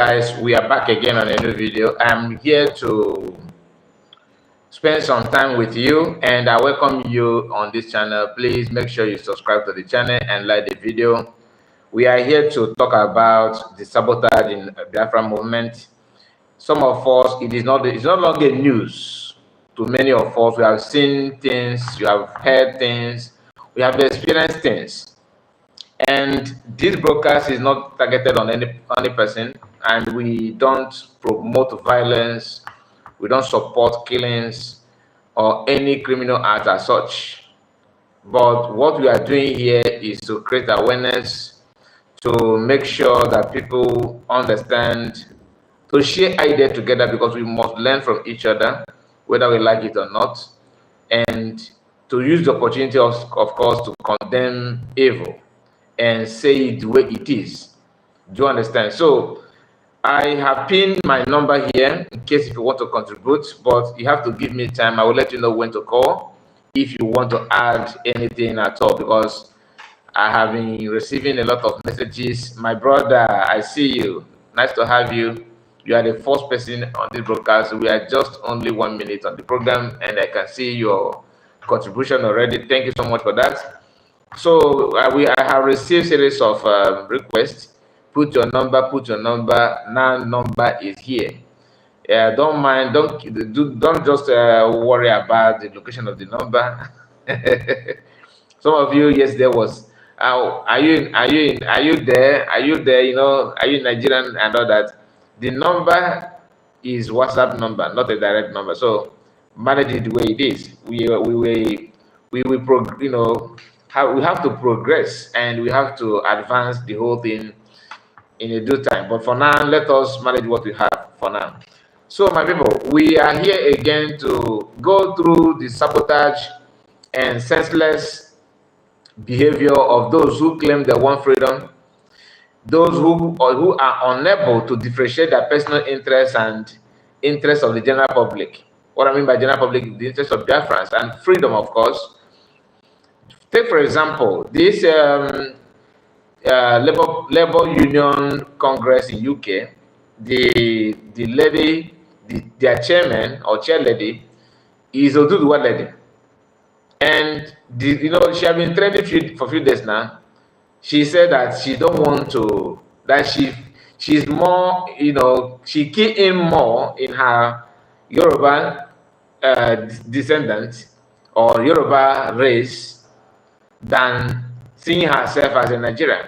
Guys, we are back again on a new video. I'm here to spend some time with you, and I welcome you on this channel. Please make sure you subscribe to the channel and like the video. We are here to talk about the sabotage in Biafra movement. Some of us, it's no longer news to many of us. We have seen things, you have heard things, we have experienced things. And this broadcast is not targeted on any person, and we don't promote violence, we don't support killings or any criminal act as such. But what we are doing here is to create awareness, to make sure that people understand, to share ideas together, because we must learn from each other, whether we like it or not, and to use the opportunity, of course, to condemn evil and say it the way it is. Do you understand? So I have pinned my number here in case if you want to contribute, but you have to give me time. I will let you know when to call if you want to add anything at all, because I have been receiving a lot of messages. My brother, I see you. Nice to have you. You are the first person on this broadcast. We are just only 1 minute on the program, and I can see your contribution already. Thank you so much for that. So I have received series of requests. Put your number. Now number is here. Don't mind. Don't just worry about the location of the number. Some of you, yes, there was. Are you there? Are you there? You know, are you Nigerian and all that? The number is WhatsApp number, not a direct number. So manage it the way it is. We will you know. We have to progress and we have to advance the whole thing in a due time. But for now, let us manage what we have for now. So, my people, we are here again to go through the sabotage and senseless behavior of those who claim they want freedom, those who are unable to differentiate their personal interests and interests of the general public. What I mean by general public, the interests of Biafrans and freedom, of course. Take, for example, this Labor Union Congress in UK. The lady, their chairman or chair lady, is Oduduwa lady, and you know, she has been training for a few days now. She said that she don't want to, that she's more, you know, she key in more in her Yoruba descendant or Yoruba race than seeing herself as a Nigerian.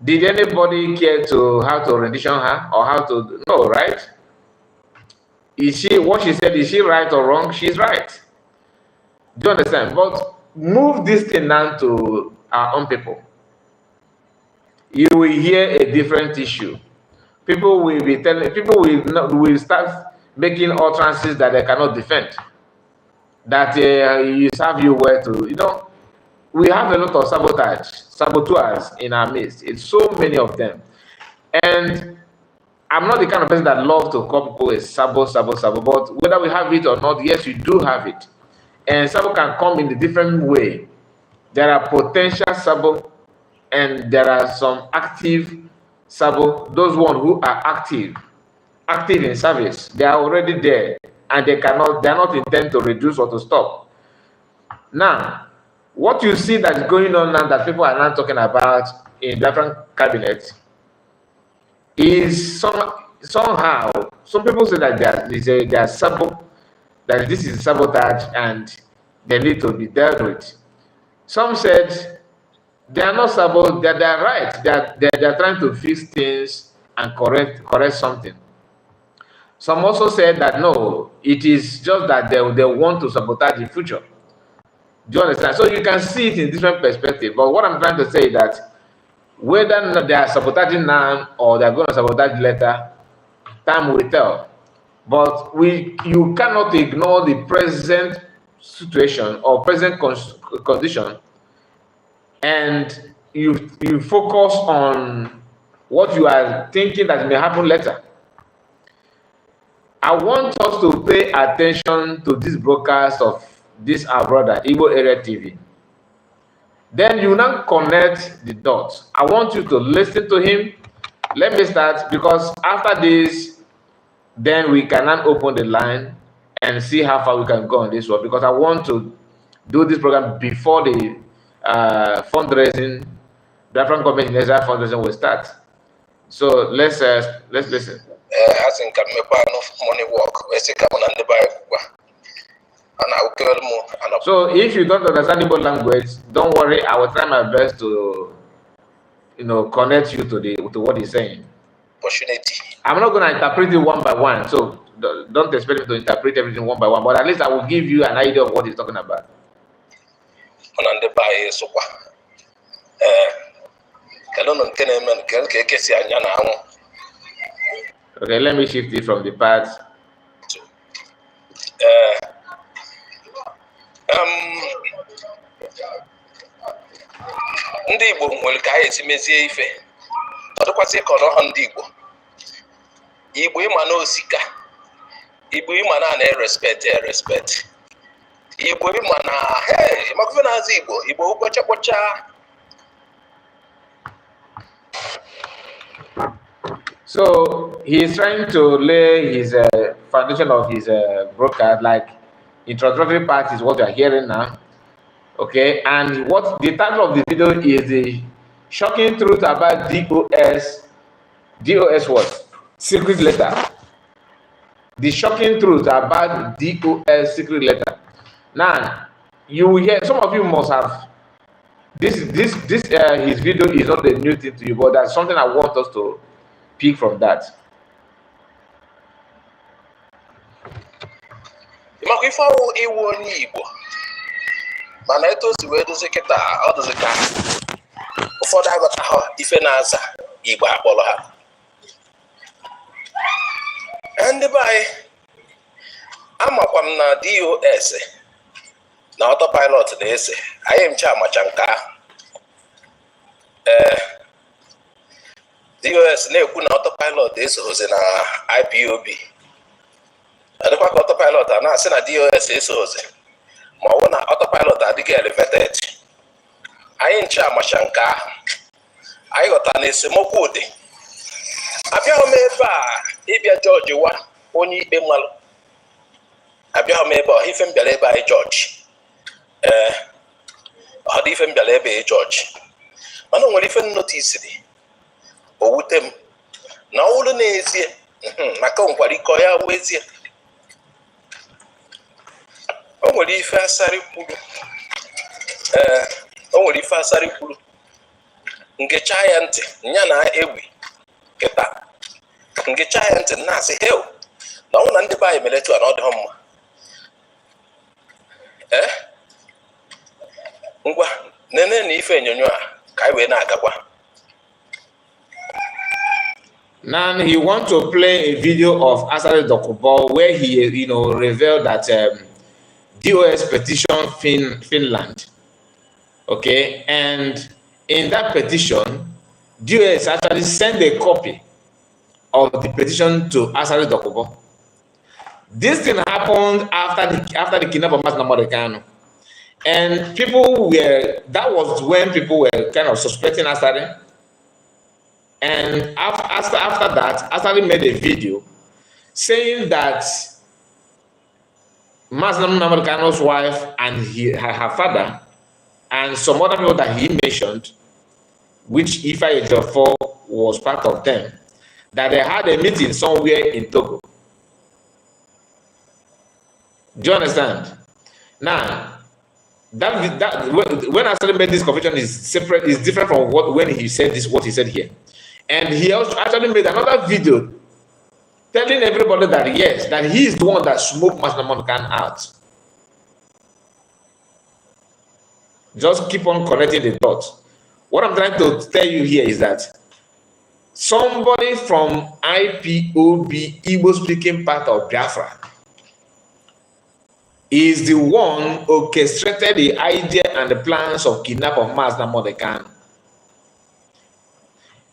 Did anybody care to how to rendition her or how to know, right? Is she, what she said, is she right or wrong? She's right. Do you understand? But move this thing down to our own people. You will hear a different issue. People will be telling, people will start making utterances that they cannot defend. That you serve you well to, you know. We have a lot of saboteurs in our midst. It's so many of them. And I'm not the kind of person that loves to call people a sabo, but whether we have it or not, yes, we do have it. And sabo can come in a different way. There are potential sabo, and there are some active sabo, those ones who are active in service. They are already there, and they're not intent to reduce or to stop. Now, what you see that's going on now that people are now talking about in different cabinets is somehow some people say that they are that this is sabotage and they need to be dealt with. Some said they are not sabotage, that they are right, that they are trying to fix things and correct something. Some also said that no, it is just that they want to sabotage the future. Do you understand? So you can see it in different perspectives. But what I'm trying to say is that whether they are sabotaging now or they are going to sabotage later, time will tell. But you cannot ignore the present situation or present condition, and you focus on what you are thinking that may happen later. I want us to pay attention to this broadcast of this our brother Igbo Area TV. Then you now connect the dots. I want you to listen to him let me start, because after this, then we can now open the line and see how far we can go on this one, because I want to do this program before the fundraising, Biafran government in-Exile fundraising will start. So let's listen. I think I may buy enough money work. We say come on the buy, and I will tell more. So if you don't understand Igbo language, don't worry. I will try my best to, connect you to what he's saying. Opportunity. I'm not going to interpret it one by one, so don't expect me to interpret everything one by one. But at least I will give you an idea of what he's talking about. On the buy, so okay, let me shift it from the part. Ndị Igbo nwere ka anyị esi mezie ife. Ọ dịkwasị ka ọrụ ha ndị Igbo. Igbo ịma na osika. Igbo ịma na respect. Igbo ịma na makufe na azụ Igbo. Igbo ụbọchị. So he's trying to lay his foundation of his broadcast, like introductory part is what we are hearing now. Okay, and what the title of the video is the shocking truth about DOS what? Secret letter. The shocking truth about DOS secret letter. Now, you will hear, some of you must have, his video is not a new thing to you, but that's something I want us to pick from that. Mana eto si wee dozi kịta ọ dozi ka ụfọdụ aghọta ha ife na-aza Igbo akpọrọ ha. Ndị be anyị amakwa m na DOS na autopilot na-ese anyị mcha amacha nke ahụ. DOS na-ekwu na autopilot esoghịzi na IPOB. Adịkwa ka autopilot a na-asị na DOS esoghịzi. Ma ọ bụ na autopilot adịghị elevated. Anyị nche amacha nke ahụ. Anyị ghọta na esemokwu dị. Abịaghị m ebe a ịbịa jọji wa onye ikpe mmalụ. Abịaghị m ebe a ife m bịara ebe anyị jọji. Ọ dị ife m bịara ebe jọji. Mana o nwere ife notisiri. O wute m na ọ bụrụ n'ezie maka nkwara iko ya wezie. O nwere ife asarị kwuru. O nwere ife asarị kwuru. Ngecha ya ntị nya na ewi kịta. Ngecha ya ntị na-asị heo na ọ na ndị be anyị mere etu a na ọ dịghị mma. Ngwa nene na ife enyonyo a ka anyị wee na-agakwa. Now he wants to play a video of Asari Dokubo where he, revealed that DOS petition Finland. Okay, and in that petition, DOS actually sent a copy of the petition to Asari Dokubo. This thing happened after the kidnapping of Mas Namorekano. And that was when people were kind of suspecting Asari. And after that, Asari made a video saying that Mas Namorekano's wife and her father and some other people that he mentioned, which Ifa Ejiofor was part of them, that they had a meeting somewhere in Togo. Do you understand? Now, when Asari made this confession is different from when he said what he said here. And he also actually made another video telling everybody that yes, that he is the one that smoked Mas Namorekano out. Just keep on connecting the dots. What I'm trying to tell you here is that somebody from IPOB, Igbo-speaking part of Biafra, is the one orchestrated the idea and the plans of kidnap of Mas Namorekano.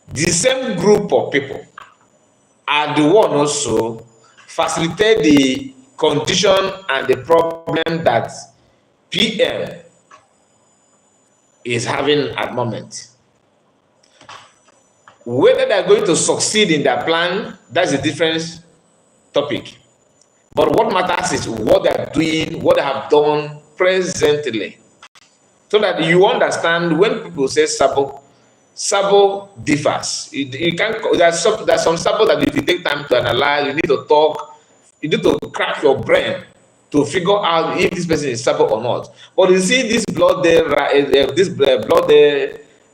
The same group of people are the one also facilitate the condition and the problem that PM is having at the moment. Whether they're going to succeed in their plan, that's a different topic. But what matters is what they're doing, what they have done presently. So that you understand when people say Sabo differs. You can't, there's some Sabo that if you take time to analyze, you need to talk, you need to crack your brain to figure out if this person is Sabo or not. But you see this blood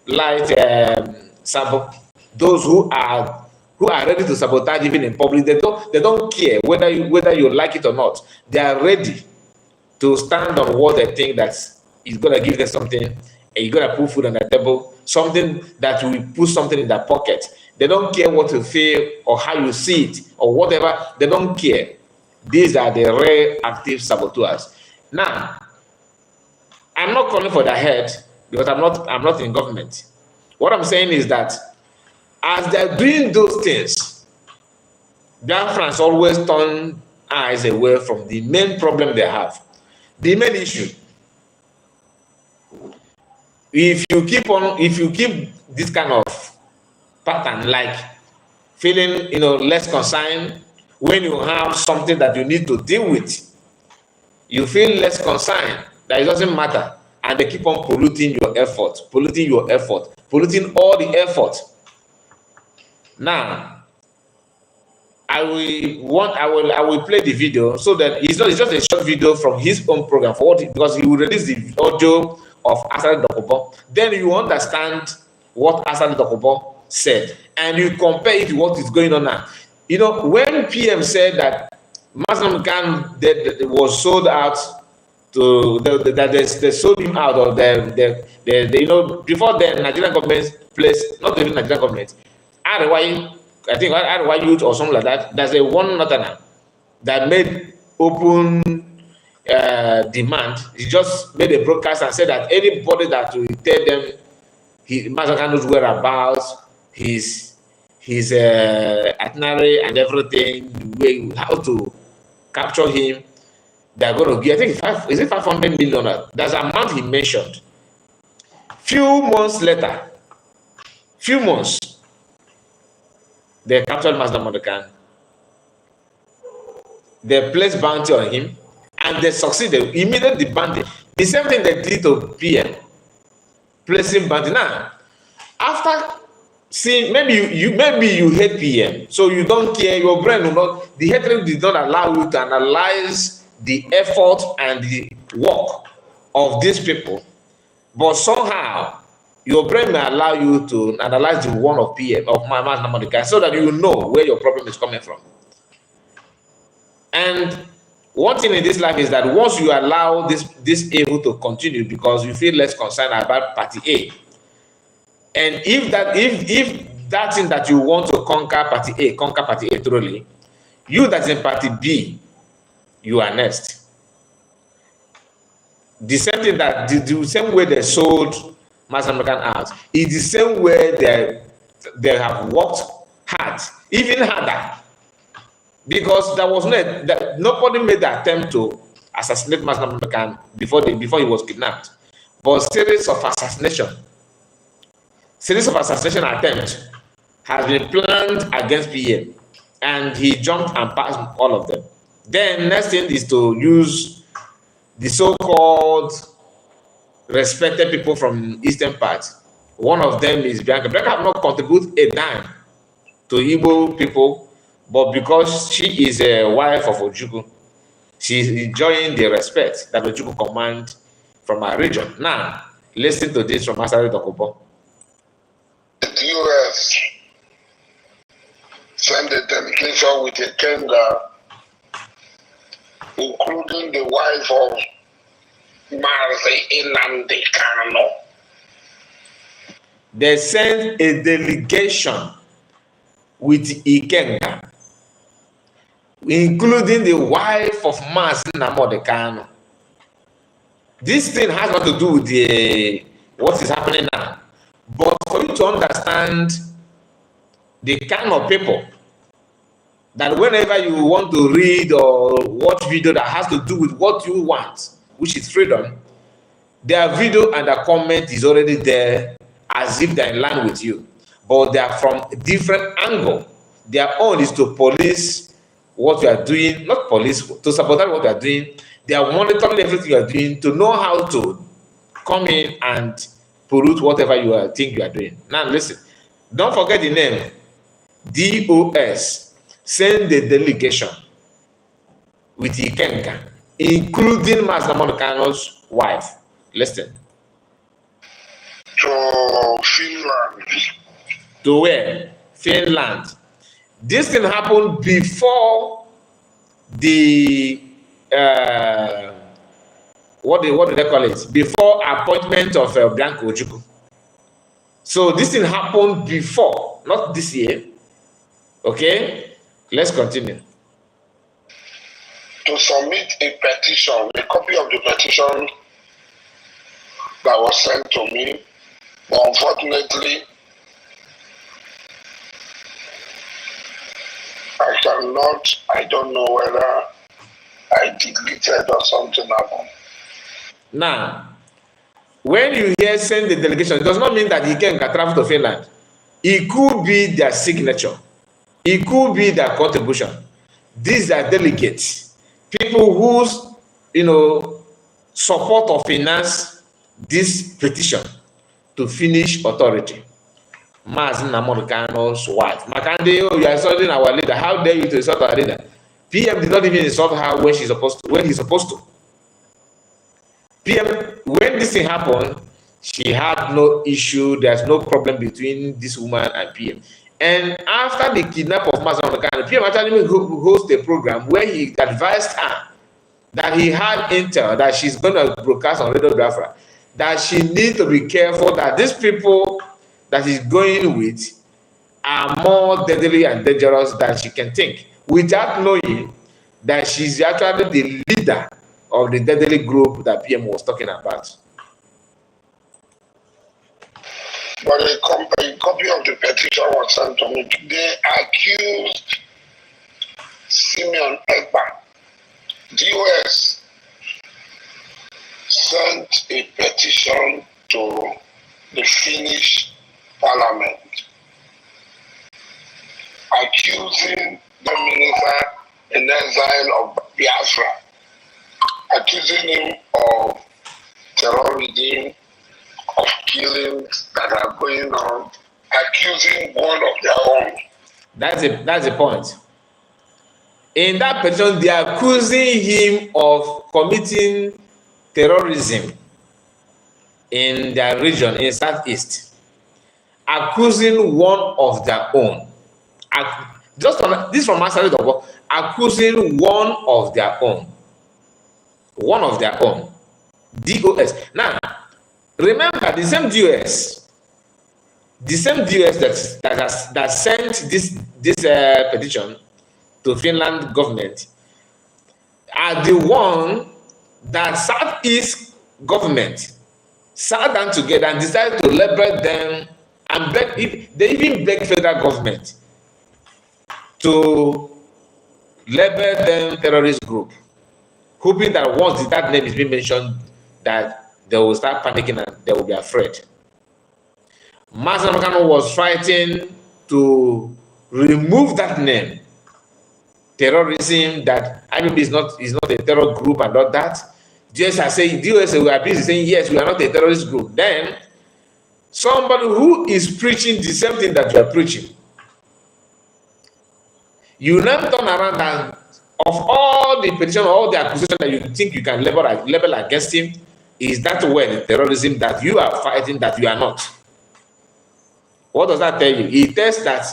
light Sabo, those who are ready to sabotage even in public, they don't care whether you like it or not. They are ready to stand on what they think that is gonna give them something, and you're gonna put food on the table, something that will put something in their pocket. They don't care what you feel or how you see it or whatever. They don't care. These are the rare active saboteurs. Now, I'm not calling for their head because I'm not in government. What I'm saying is that as they're doing those things, Biafrans always turn eyes away from the main problem they have, the main issue. If you keep this kind of pattern, like feeling less concerned when you have something that you need to deal with, you feel less concerned that it doesn't matter, and they keep on polluting all the effort. Now, I will play the video so that it's just a short video from his own program because he will release the audio of Asari Dokubo. Then you understand what Asari Dokubo said, and you compare it to what is going on now. When PM said that Muslim Khan was sold out to they sold him out, or before the Nigerian government placed, not even Nigerian government, I think Arewa Youth or something like that. There's a one northerner that made open demand. He just made a broadcast and said that anybody that will tell them Mazaka knows whereabouts, his itinerary and everything, how to capture him, they're going to give, I think, is it 500 million? That's the amount he mentioned. Few months, they captured Master Mordecai. They placed bounty on him, and they succeeded. Immediately bounty. The same thing they did to PM, placing bounty. Now, after seeing, maybe you hate PM, so you don't care. Your brain will not. The hatred did not allow you to analyze the effort and the work of these people, but somehow your brain may allow you to analyze the one of PM, of my Master Mordecai, so that you will know where your problem is coming from. And one thing in this life is that once you allow this evil to continue because you feel less concerned about party A, and if that thing that you want to conquer party A thoroughly, you that's in party B, you are next. The same thing that the same way they sold Master American out is the same way they have worked hard, even harder. Because there was nobody made the attempt to assassinate Master American before he was kidnapped. But series of assassination attempts has been planned against PM, and he jumped and passed all of them. Then next thing is to use the so-called respected people from Eastern part. One of them is Bianca. Bianca have not contributed a dime to Igbo people, but because she is a wife of Ojukwu, she's enjoying the respect that Ojukwu command from our region. Now, listen to this from Asari Dokubo. The U.S. sent a delegation with a Kenga, including the wife of Marzi Inamdi Kano. They sent a delegation with Ikenga, including the wife of Marzi Inamdi Kano. This thing has nothing to do with what is happening now. But for you to understand the kind of people that whenever you want to read or watch video that has to do with what you want, which is freedom, their video and their comment is already there as if they're in line with you. but they are from a different angle. Their own is to police what you are doing, not police, to sabotage what you are doing. They are monitoring everything you are doing to know how to come in and pollute whatever you think you are doing. Now listen, don't forget the name. DOS send the delegation with Ikenga, including Master Monicano's wife. Listen. To Finland. To where? Finland. This thing happened before the what do they call it? Before appointment of Blanco Ojukwu. So this thing happened before, not this year. Okay, let's continue. To submit a petition, a copy of the petition that was sent to me, but unfortunately, I don't know whether I deleted or something happened. Now, when you hear send the delegation, it does not mean that he can travel to Finland. It could be their signature. It could be their contribution. These are delegates, people whose support or finance this petition to Finnish authority. Mazin Namorikano's wife. Makande, you are insulting our leader. How dare you to insult our leader? PM did not even insult her when he's supposed to. PM, when this thing happened, she had no issue. There's no problem between this woman and PM. And after the kidnap of Master Namorikano, PM actually hosted a program where he advised her that he had intel that she's going to broadcast on Radio Biafra, that she needs to be careful that these people that he's going with are more deadly and dangerous than she can think, without knowing that she's actually the leader of the deadly group that PM was talking about. But a copy of the petition was sent to me. They accused Simeon Ekpa. DOS sent a petition to the Finnish Parliament accusing the minister in exile of Biafra, accusing him of terrorism, of killings that are going on, accusing one of their own. That's the point. In that petition, they are accusing him of committing terrorism in their region, in Southeast, accusing one of their own. This from outside the world, accusing one of their own. One of their own. DOS. Now, remember the same DOS that sent this petition to Finland government are the one that Southeast government sat down together and decided to label them and they even begged federal government to label them terrorist group, hoping that once that name is being mentioned, that they will start panicking and they will be afraid. Master Namorikano was fighting to remove that name. Terrorism, that IPOB is not a terror group and all that. Just as saying, DOS were busy saying, yes, we are not a terrorist group. Then somebody who is preaching the same thing that you are preaching, you now turn around and of all the petition, all the accusations that you think you can label against him, is that where the terrorism that you are fighting that you are not. What does that tell you? It tells that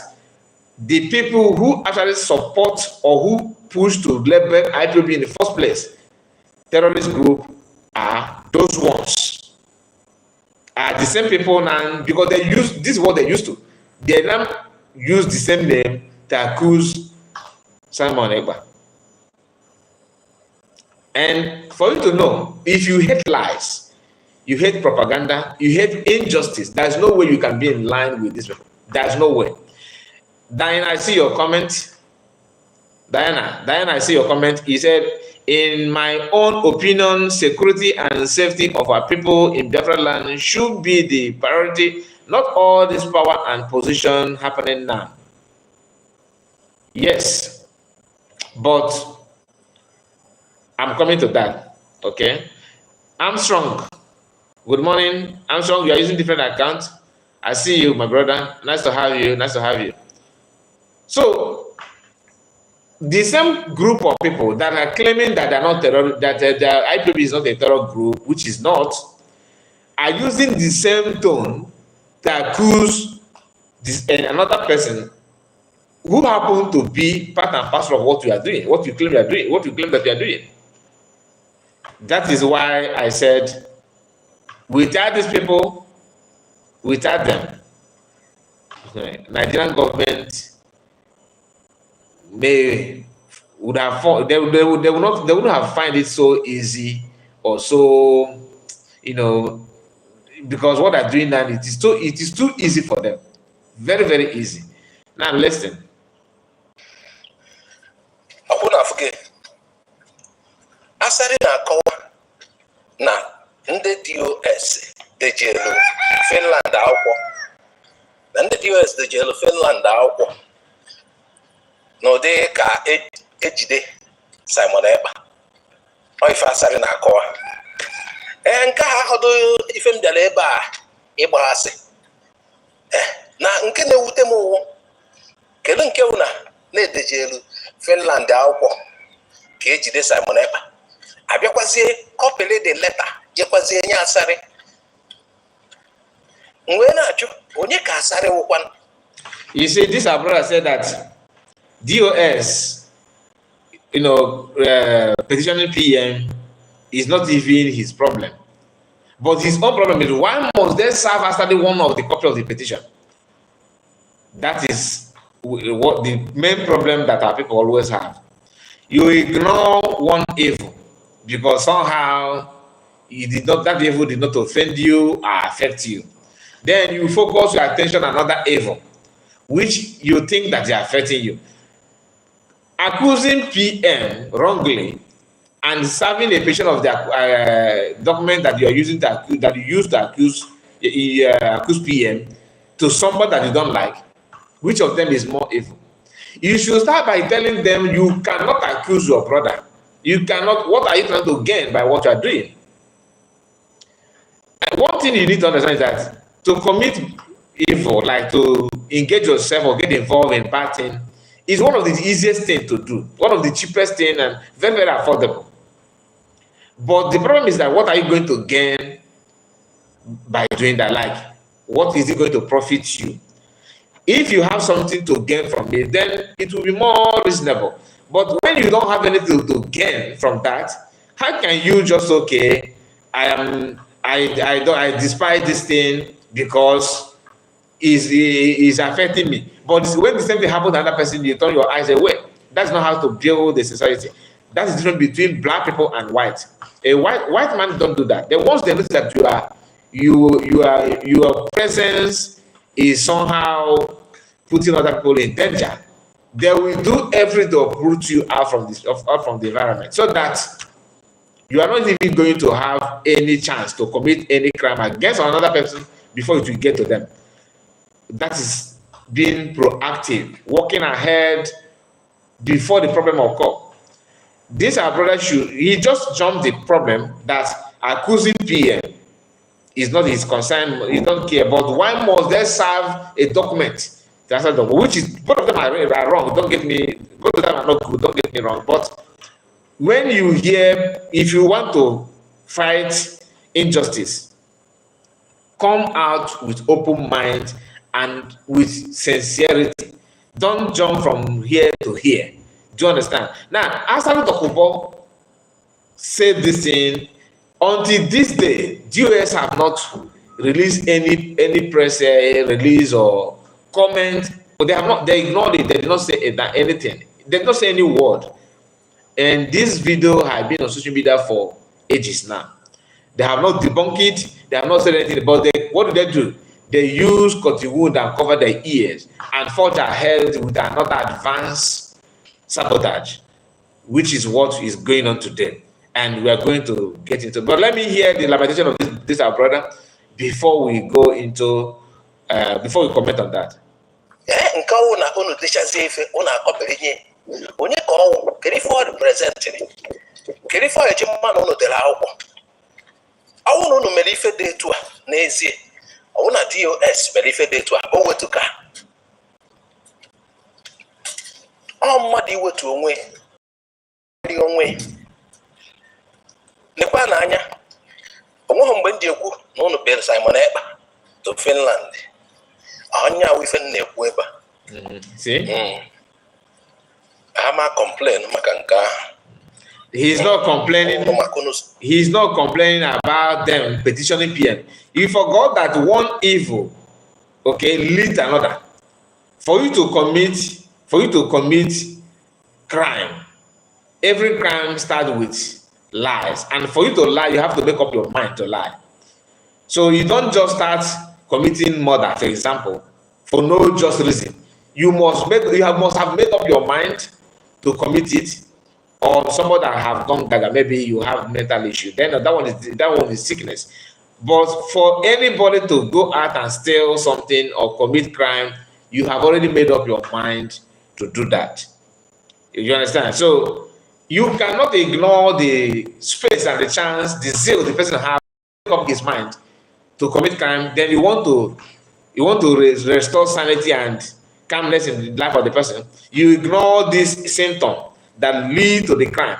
the people who actually support or who push to label IPOB in the first place, terrorist group, are those ones. Are the same people now, because they use, this is what they used to. They now use the same name to accuse Simon Ekpa. And for you to know, if you hate lies, you hate propaganda, you hate injustice, there's no way you can be in line with this people. There's no way. Diana, I see your comment. Diana, I see your comment. He said, in my own opinion, security and safety of our people in Biafra land should be the priority, Not all this power and position happening now. Yes, but I'm coming to that. Okay, Armstrong. Good morning, Armstrong. You are using different accounts. I see you, my brother. Nice to have you. Nice to have you. So, the same group of people that are claiming that they're not terror, that the IPOB is not a terror group, which is not, are using the same tone to accuse this another person who happen to be part and parcel of what you are doing, what you claim you are doing, what you claim that you are doing. That is why I said, without these people, without them, Nigerian government would not find it so easy or so, because what they're doing now, it is too easy for them. Very, very easy. Now listen. Asari na-akọwa na ndị DOS dejelu Finland akwụkwọ na ndị DOS dejelu Finland akwụkwọ n'ụdị ka ejide Simon Ekpa. Ọ ife Asari na-akọwa. Nke a ahụdụ ife m bịara ebe a ịgbaghasị. Na nke na-ewute m ụwụ kedu nke wụ na-edejelu Finland akwụkwọ ka ejide Simon Ekpa. Abịakwazie kọpịlị dị leta jekwazie nye Asari. Mgbe na-ajụ onye ka Asari wụkwan. You see, this our brother said that DOS, petitioning PM is not even his problem. But his own problem is, why must they serve Asari one of the copy of the petition? That is what the main problem that our people always have. You ignore one evil because somehow that evil did not offend you or affect you. Then you focus your attention on another evil, which you think that they are affecting you. Accusing PM wrongly and serving a petition of the document that you are using to accuse PM to somebody that you don't like, which of them is more evil? You should start by telling them you cannot accuse your brother. You cannot. What are you trying to gain by what you are doing? And one thing you need to understand is that to commit evil, like to engage yourself or get involved in bad thing, is one of the easiest things to do, one of the cheapest things, and very, very affordable. But the problem is that what are you going to gain by doing that? Like, what is it going to profit you? If you have something to gain from it, then it will be more reasonable. But when you don't have anything to gain from that, how can you just, okay, I despise this thing because it's affecting me. But when the same thing happens to another person, you turn your eyes away. That's not how to build the society. That's the difference between black people and white. A white man don't do that. Then once they notice that your presence is somehow putting other people in danger, they will do everything to uproot you out from the environment, so that you are not even going to have any chance to commit any crime against another person before it will get to them. That is being proactive, working ahead before the problem occurs. This our brother he just jumped the problem that accusing PM is not his concern. He don't care. But why must they serve a document? Which is, both of them are wrong. Don't get me, both of them are not good. Don't get me wrong. But when you hear, if you want to fight injustice, come out with open mind and with sincerity. Don't jump from here to here. Do you understand? Now, Asari Dokubo said this thing. Until this day, DOS have not released any press release or comment, but they ignored it. They did not say anything. They did not say any word. And this video has been on social media for ages now. They have not debunked it. They have not said anything. But what do they do? They use cotton wool and cover their ears and forge ahead with another advanced sabotage, which is what is going on today. And we are going to get into. But let me hear the lamentation of this our brother before we go into before we comment on that. Nke ọwụ na unu dịchazi efe unu akọpere nye onye ka ọwụ kedu ife ọ reprezentịrị kedu ife ọ eji mmanụ unu dere akwụkwọ ọwụ na unu mere ife dị etu a n'ezie ọwụ na DOS mere ife dị etu a o wetu ka ọ mmadụ iwetu onwe lekwa n'anya onweghị mgbe m ji ekwu na unu kpere Simon Ekpa to Finland onye awụ ife na-ekwu ebe a ama complain maka nke ahụ. He's not complaining. He's not complaining about them petitioning PM. He forgot that one evil, okay, leads to another. For you to commit crime, every crime starts with lies, and for you to lie, you have to make up your mind to lie. So you don't just start committing murder, for example, for no just reason. You must have made up your mind to commit it, or somebody that have done that, maybe you have mental issue. Then that one is sickness. But for anybody to go out and steal something or commit crime, you have already made up your mind to do that. You understand? So you cannot ignore the space and the chance, the zeal the person has to make up his mind to commit crime. Then you want to restore sanity and calmness in the life of the person. You ignore this symptom that lead to the crime.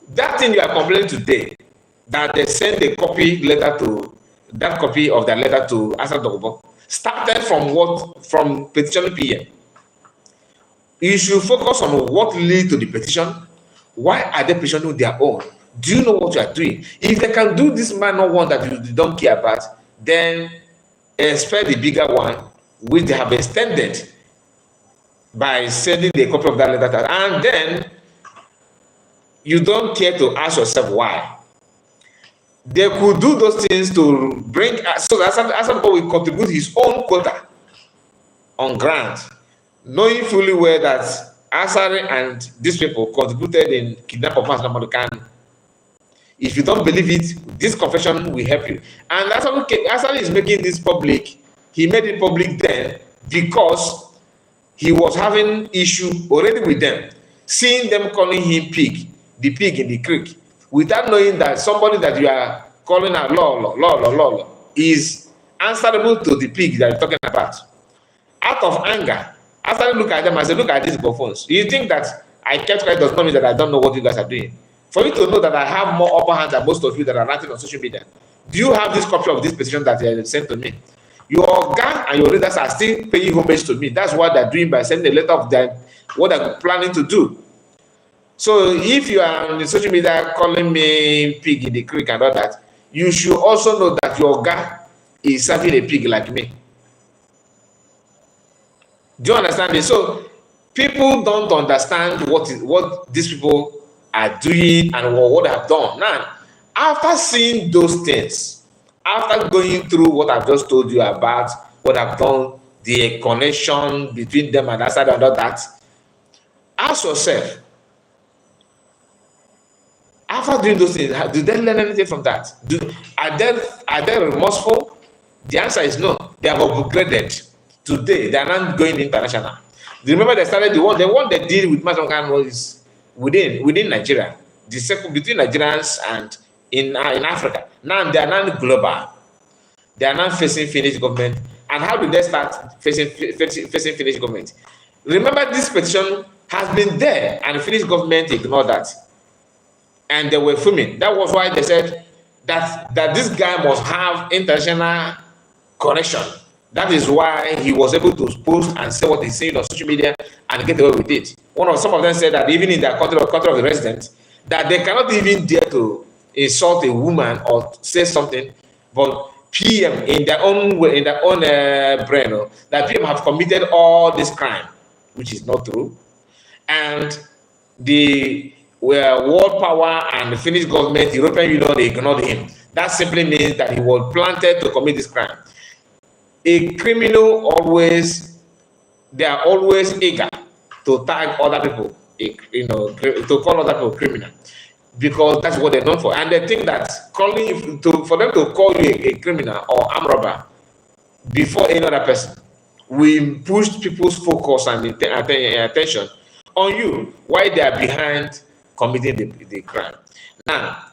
That thing you are complaining today, that they sent a copy of the letter to Asad Dogobo, started from what? From petition PM. You should focus on what lead to the petition. Why are they petitioning their own? Do you know what you are doing? If they can do this minor one that you don't care about, then expect the bigger one, which they have extended by sending the copy of that letter. And then you don't care to ask yourself why. They could do those things to bring, so that Asad will contribute his own quota on grant, knowing fully well that Asad and these people contributed in kidnapping of Master. If you don't believe it, this confession will help you. And Asad is making this public. He made it public then because he was having issue already with them, seeing them calling him pig, the pig in the creek, without knowing that somebody that you are calling out law is answerable to the pig that you're talking about. Out of anger, I started looking at them. I said, look at these phones. You think that I kept quiet does not mean that I don't know what you guys are doing. For you to know that I have more upper hand than most of you that are writing on social media, do you have this copy of this petition that they sent to me? Your gang and your leaders are still paying homage to me. That's what they're doing by sending a letter of what they're planning to do. So if you are on the social media calling me pig in the creek and all that, you should also know that your gang is serving a pig like me. Do you understand this? So people don't understand what these people are doing and what they have done. Now, after seeing those things, after going through what I've just told you about, what I've done, the connection between them and Asad and all that, ask yourself, after doing those things, do they learn anything from that? Are they remorseful? The answer is no. They have upgraded. Today, they are not going international. Remember, they started the one they did with Masangan was within Nigeria, the second between Nigerians and in Africa. Now they are not global. They are not facing Finnish government. And how did they start facing Finnish government? Remember, this petition has been there, and the Finnish government ignored that, and they were fuming. That was why they said that this guy must have international connection. That is why he was able to post and say what he's saying on social media and get away with it. Some of them said that even in their country of the residents, that they cannot even dare to insult a woman or say something, but PM in their own way, in their own brain, that PM have committed all this crime, which is not true. And the world power and the Finnish government, the European Union, they ignored him. That simply means that he was planted to commit this crime. A criminal they are always eager to tag other people, to call other people criminal, because that's what they're known for. And they think that for them to call you a criminal or armed robber, before any other person. We pushed people's focus and attention on you while they are behind committing the crime. Now,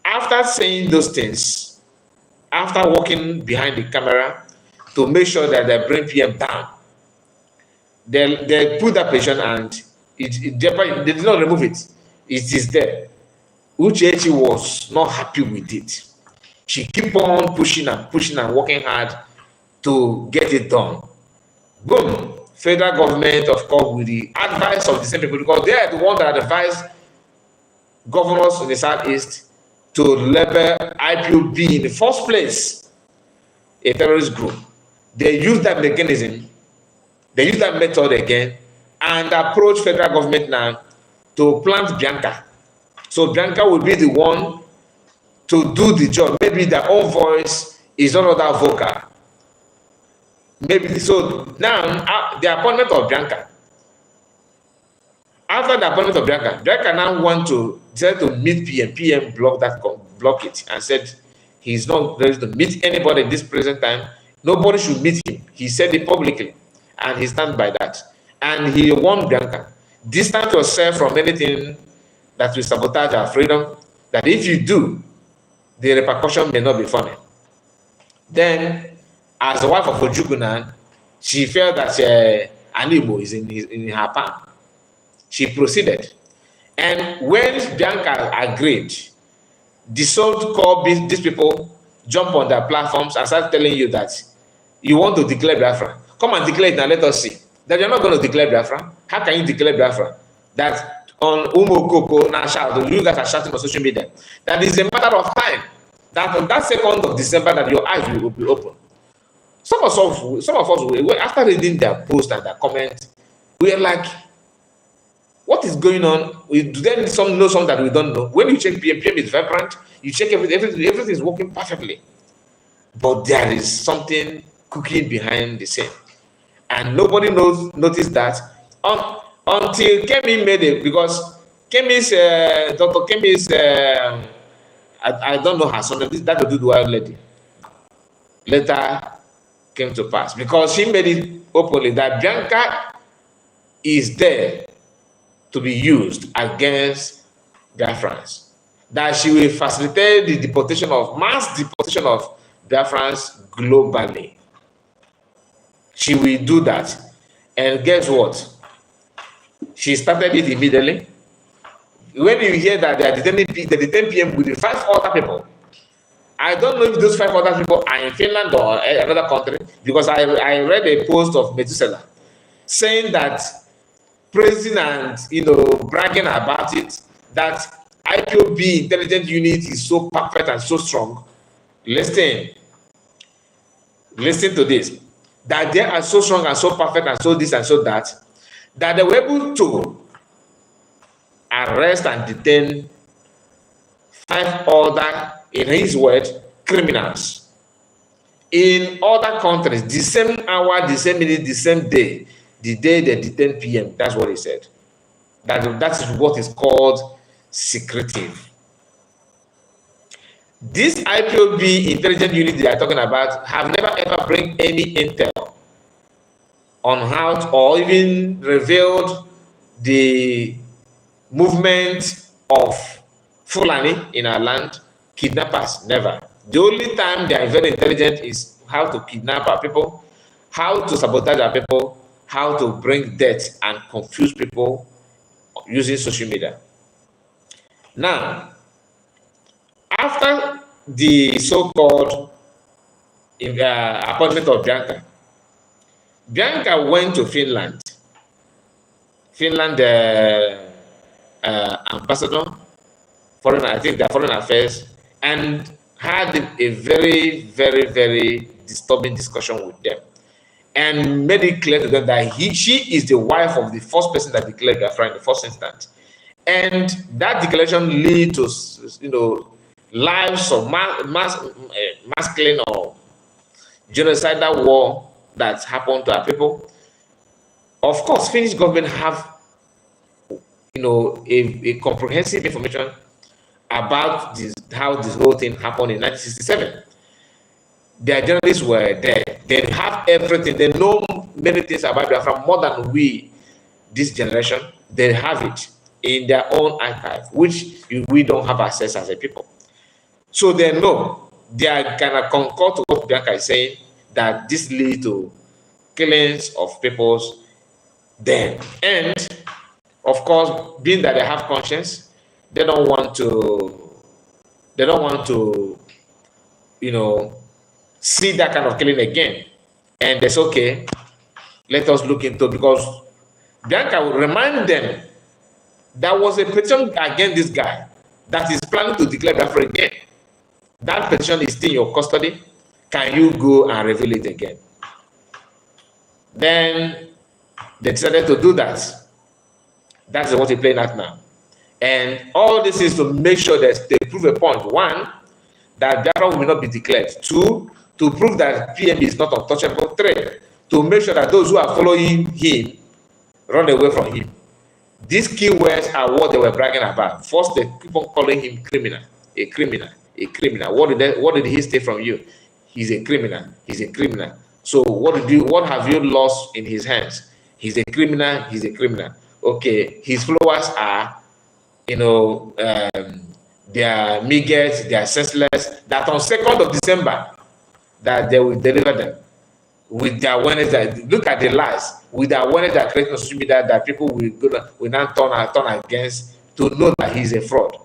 after saying those things, after working behind the camera to make sure that they bring PM down, they put that petition and they did not remove it. It is there. Uchechi was not happy with it. She keep on pushing and working hard to get it done. Boom. Federal government, of course, with the advice of the same people, because they are the ones that advise governors in the Southeast to label IPOB in the first place a terrorist group. They use that mechanism, they use that method again, and approach federal government now to plant Bianca. So Bianca will be the one to do the job. Maybe their own voice is not that vocal. Maybe so. Now the appointment of Bianca. After the appointment of Bianca, Bianca now want to decide to meet PM. PM block it and said he's not ready to meet anybody at this present time. Nobody should meet him. He said it publicly, and he stands by that. And he warned Bianca, distance yourself from anything that will sabotage our freedom. That if you do, the repercussion may not be funny. Then, as the wife of Ojukunan, she felt that Animo is in her palm. She proceeded. And when Bianca agreed, the so-called these people jump on their platforms and start telling you that you want to declare Biafra. Come and declare it now, let us see. That you're not going to declare Biafra. How can you declare Biafra? That on Umokoko, now shout, you guys are shouting on social media. That is a matter of time. That on that 2nd of December, that your eyes will be open. Some of us, after reading their post and their comments, we are like, what is going on? Do they know something that we don't know? When you check PM is vibrant, you check everything is working perfectly. But there is something cooking behind the scene. And nobody noticed that until Kemi made it, because Kemi's, Dr. Kemi's, I don't know her son, that will do the wild lady. Later came to pass, because she made it openly that Bianca is there to be used against Biafrans, that she will facilitate the mass deportation of Biafrans globally. She will do that. And guess what? She started it immediately. When you hear that they are detaining PM with the 5 other people, I don't know if those 5 other people are in Finland or another country, because I read a post of Methuselah saying that praising and bragging about it, that IPOB intelligence unit is so perfect and so strong. Listen to this, that they are so strong and so perfect and so this and so that they were able to arrest and detain 5 other, in his word, criminals in other countries, the same hour, the same minute, the same day, the day they detain PM. That's what he said. That is what is called secretive. This IPOB intelligence unit they are talking about have never ever bring any intel on how to, or even revealed the movement of Fulani in our land, kidnappers, never. The only time they are very intelligent is how to kidnap our people, how to sabotage our people, how to bring death and confuse people using social media. Now, after the so-called appointment of Bianca, Bianca went to Finland. Finland ambassador, I think their foreign affairs, and had a very, very, very disturbing discussion with them, and made it clear to them that she is the wife of the first person that declared Biafra in the first instance, and that declaration lead to lives of mass killing or genocidal war that happened to our people. Of course, Finnish government have a comprehensive information about how this whole thing happened in 1967. their journalists were there. They have everything. They know many things about Biafra more than we, this generation. They have it in their own archive, which we don't have access as a people. So they know, they are kind of concord to what Bianca is saying, that this leads to killings of peoples then. And of course, being that they have conscience, they don't want to, you know, see that kind of killing again. And it's okay, let us look into, because Bianca will remind them there was a petition against this guy that is planning to declare Biafra again. That petition is still in your custody. Can you go and reveal it again? Then they decided to do that. That's what they're playing at now. And all this is to make sure that they prove a point. One, that Biafra will not be declared. Two, to prove that PM is not untouchable. Three, to make sure that those who are following him run away from him. These keywords are what they were bragging about. First, they keep on calling him criminal, a criminal, a criminal. What did he steal from you? He's a criminal. He's a criminal. So what have you lost in his hands? He's a criminal. He's a criminal. Okay, his followers are, you know, they are midgets, they are senseless. That on 2nd of December, that they will deliver them with the awareness that, look at the lies, with the awareness that creating on social media, that people will now turn against, to know that he's a fraud.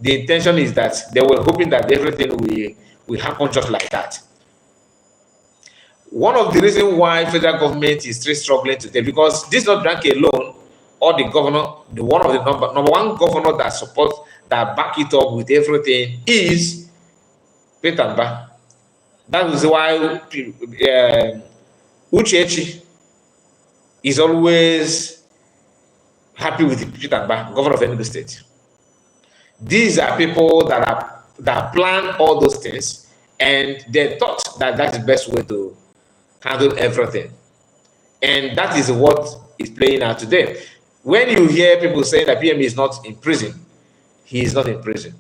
The intention is that they were hoping that everything will happen just like that. One of the reasons why federal government is still struggling today, because this is not Bianca alone, or the governor, one of the number one governor that supports, that back it up with everything is Peter. That is why Uchechi is always happy with Peter, governor of Enugu State. These are people that plan all those things, and they thought that that's the best way to handle everything. And that is what is playing out today. When you hear people say that PM is not in prison, he is not in prison.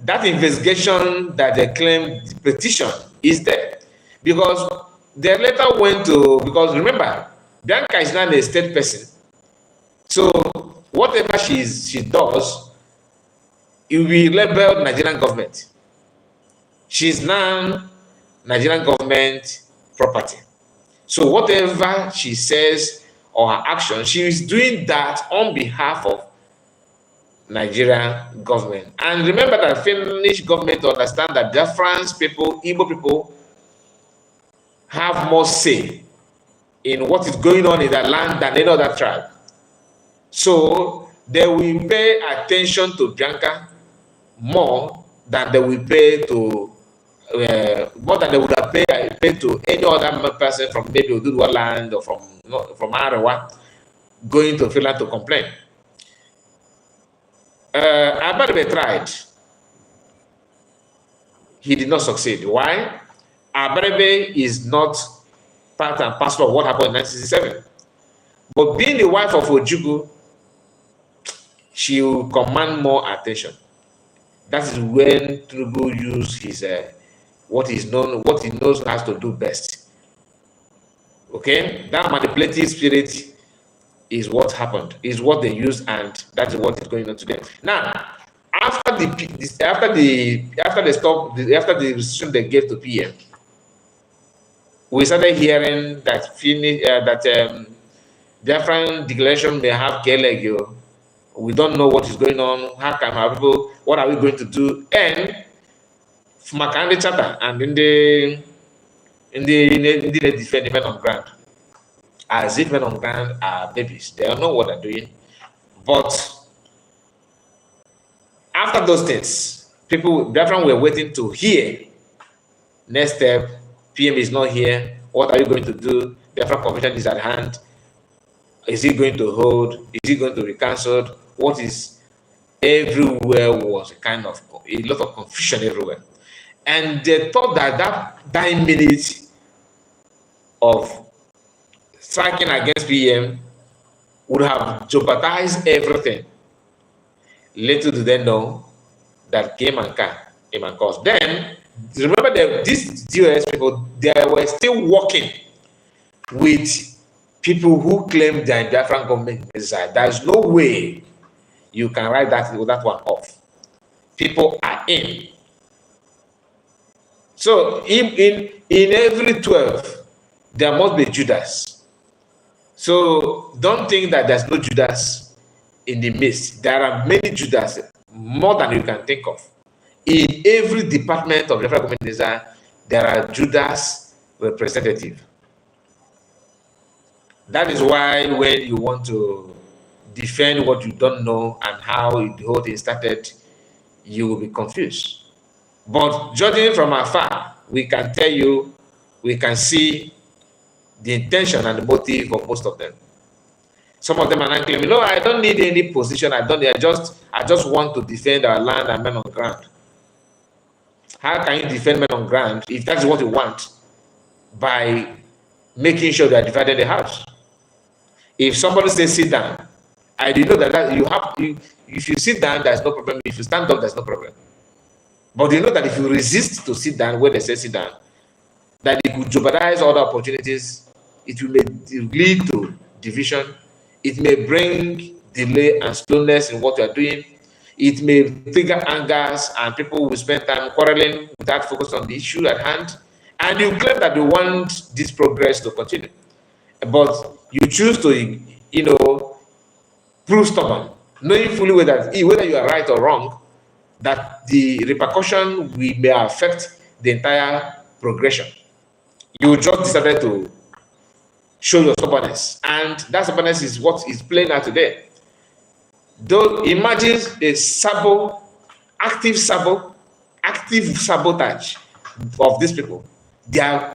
That investigation that they claim, the petition, is there. Because they later went to, because remember, Bianca is not a state person. So whatever she does, it will be labeled Nigerian government. She's now Nigerian government property. So whatever she says or her action, she is doing that on behalf of Nigerian government. And remember that Finnish government understand that Biafran people, Igbo people, have more say in what is going on in that land than any other tribe. So they will pay attention to Bianca more than they will pay to more than they would have paid to any other person from maybe Oduduwa land or from Arewa going to Finland to complain. Abarebe tried. He did not succeed. Why? Abarebe is not part and parcel of what happened in 1967. But being the wife of Ojukwu, she will command more attention. That is when Tinubu used his what he knows has to do best. Okay, that manipulative spirit is what happened, is what they used, and that is what is going on today. Now, after the decision they gave to PM, we started hearing that different declaration may have Kelegio. We don't know what is going on. How can our people? What are we going to do? And from Makande Charter and in the defend men on ground, as if men on ground are babies. They don't know what they're doing. But after those things, people definitely were waiting to hear. Next step, PM is not here. What are you going to do? Biafra Convention is at hand. Is he going to hold? Is he going to be cancelled? What is everywhere was a lot of confusion everywhere. And they thought that 9 minutes of striking against PM would have jeopardized everything. Little do they know that came and caused. Then Remember that these DOS people, they were still working with people who claim the Biafran government inside. There's no way you can write that one off. People are in. So in every 12, there must be Judas. So don't think that there's no Judas in the midst. There are many Judas, more than you can think of. In every department of the federal government design, there are Judas representatives. That is why when you want to defend what you don't know and how the whole thing started, you will be confused. But judging from afar, we can tell you, we can see the intention and the motive of most of them. Some of them are not claiming, no, I don't need any position. I just want to defend our land and men on ground. How can you defend men on ground if that's what you want? By making sure they are divided the house. If somebody says sit down, I do know that you have to, if you sit down, there's no problem. If you stand up, there's no problem. But you know that if you resist to sit down where they say sit down, that it could jeopardize other opportunities. It will lead to division. It may bring delay and slowness in what you are doing. It may trigger angers and people will spend time quarreling without focus on the issue at hand. And you claim that you want this progress to continue. But you choose to, prove stubborn, knowing fully whether you are right or wrong, that the repercussion may affect the entire progression. You just decided to show your stubbornness, and that stubbornness is what is playing out today. Though imagine a active sabotage of these people. They are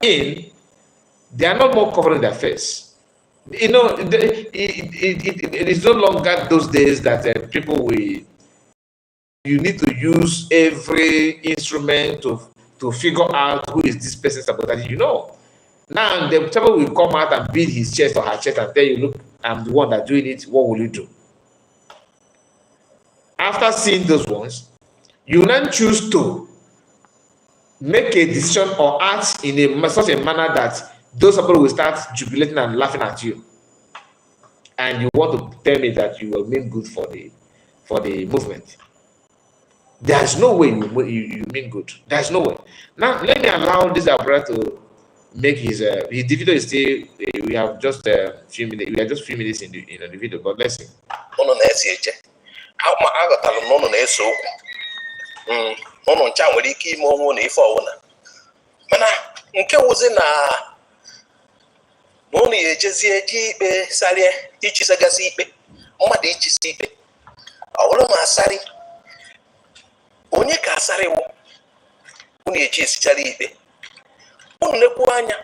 not more covering their face. It is no longer those days that people will. You need to use every instrument to figure out who is this person sabotaging. Now the people will come out and beat his chest or her chest and tell you, look, I'm the one that's doing it. What will you do? After seeing those ones, you then choose to make a decision or act in such a manner that those people will start jubilating and laughing at you. And you want to tell me that you will mean good for the movement. There's no way you mean good. There's no way. Now, let me allow this brother to make his video is still, we have just a few minutes. We are just few minutes in the video, but let's see. Onye ka asari wo unu eji esichara ikpe unu nekwu anya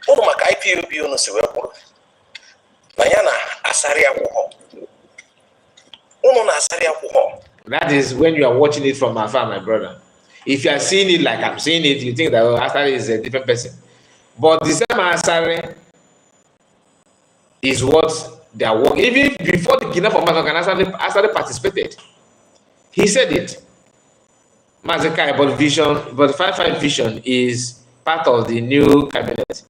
unu maka IPOB unu si wee kwuru na ya na asari akwụkwọ unu na asari akwụkwọ. That is when you are watching it from afar, my brother. If you are seeing it like I'm seeing it, you think that Asari is a different person. But the same Asari is what they are working. Even before the kidnap of Asari participated. He said it. Mazekai, but 5-5 vision is part of the new cabinet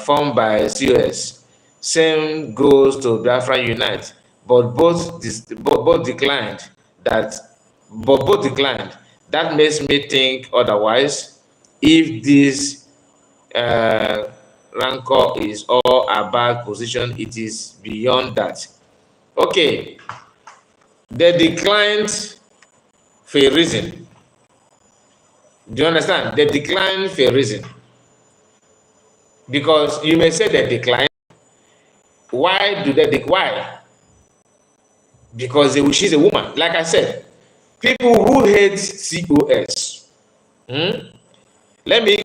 formed by COS. Same goes to Biafra Unite, but both declined. That makes me think otherwise. If this rancor is all about position, it is beyond that. Okay. They declined for a reason. Do you understand? They declined for a reason. Because you may say they declined. Why do they decline? Why? Because she's a woman. Like I said, people who hate COS. Let me.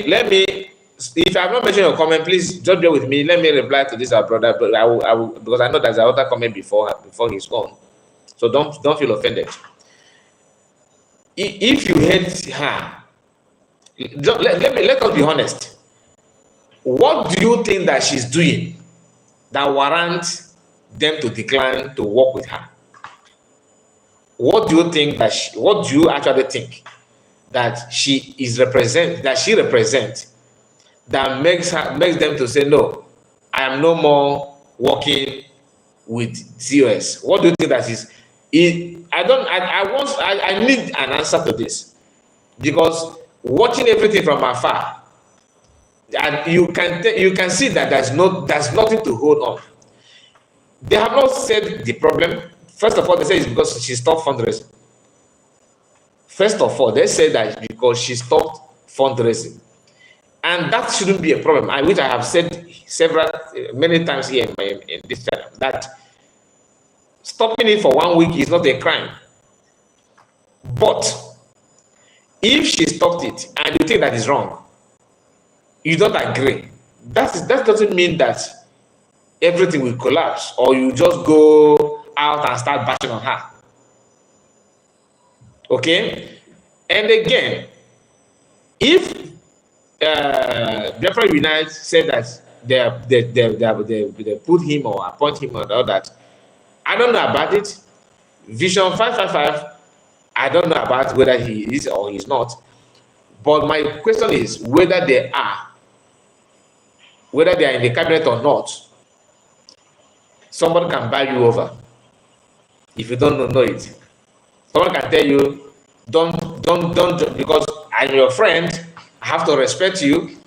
If I have not mentioned your comment, please just bear with me. Let me reply to this, our brother. But I will because I know there's another comment before he's gone. So don't feel offended. If you hate her, let us be honest. What do you think that she's doing that warrants them to decline to work with her? What do you think what do you actually think that she represents that makes them to say, no, I am no more working with COS? What do you think that is? I need an answer to this, because watching everything from afar, and you can see that there's nothing to hold on. They have not said the problem. First of all, they say it's because she stopped fundraising. First of all, they say that because she stopped fundraising, and that shouldn't be a problem. Which I have said many times here in this channel, that stopping it for 1 week is not a crime. But if she stopped it and you think that is wrong, you don't agree, that doesn't mean that everything will collapse, or you just go out and start bashing on her. Okay? And again, if Biafra Unite said that they put him or appoint him or all that, I don't know about it. Vision 555, I don't know about whether he is or he's not. But my question is whether they are in the cabinet or not. Somebody can buy you over if you don't know it. Someone can tell you, don't, because I'm your friend, I have to respect you.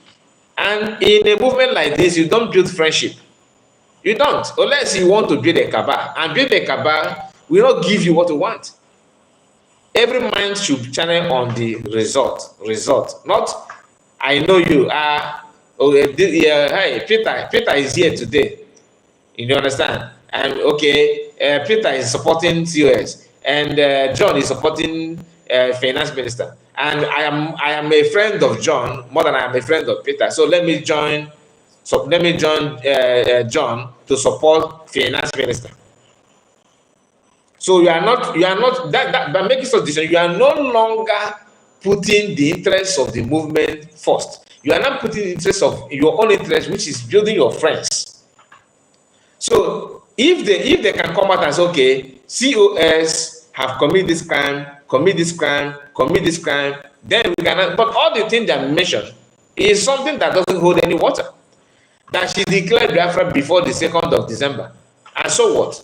And in a movement like this, you don't build friendship. You don't, unless you want to build a cabal. And build a cabal will not give you what you want. Every mind should channel on the result. Not, I know you are. Hey, Peter is here today. You understand? And okay, Peter is supporting COS, and John is supporting finance minister. And I am a friend of John more than I am a friend of Peter. So let me join. So let me join John to support finance minister. So you are not by making such decision, you are no longer putting the interests of the movement first. You are not putting the interests of your own interest, which is building your friends. So if they can come out and say, okay, COS have committed this crime, then we cannot. But all the things that mentioned is something that doesn't hold any water. That she declared Biafra before the 2nd of December. And so what?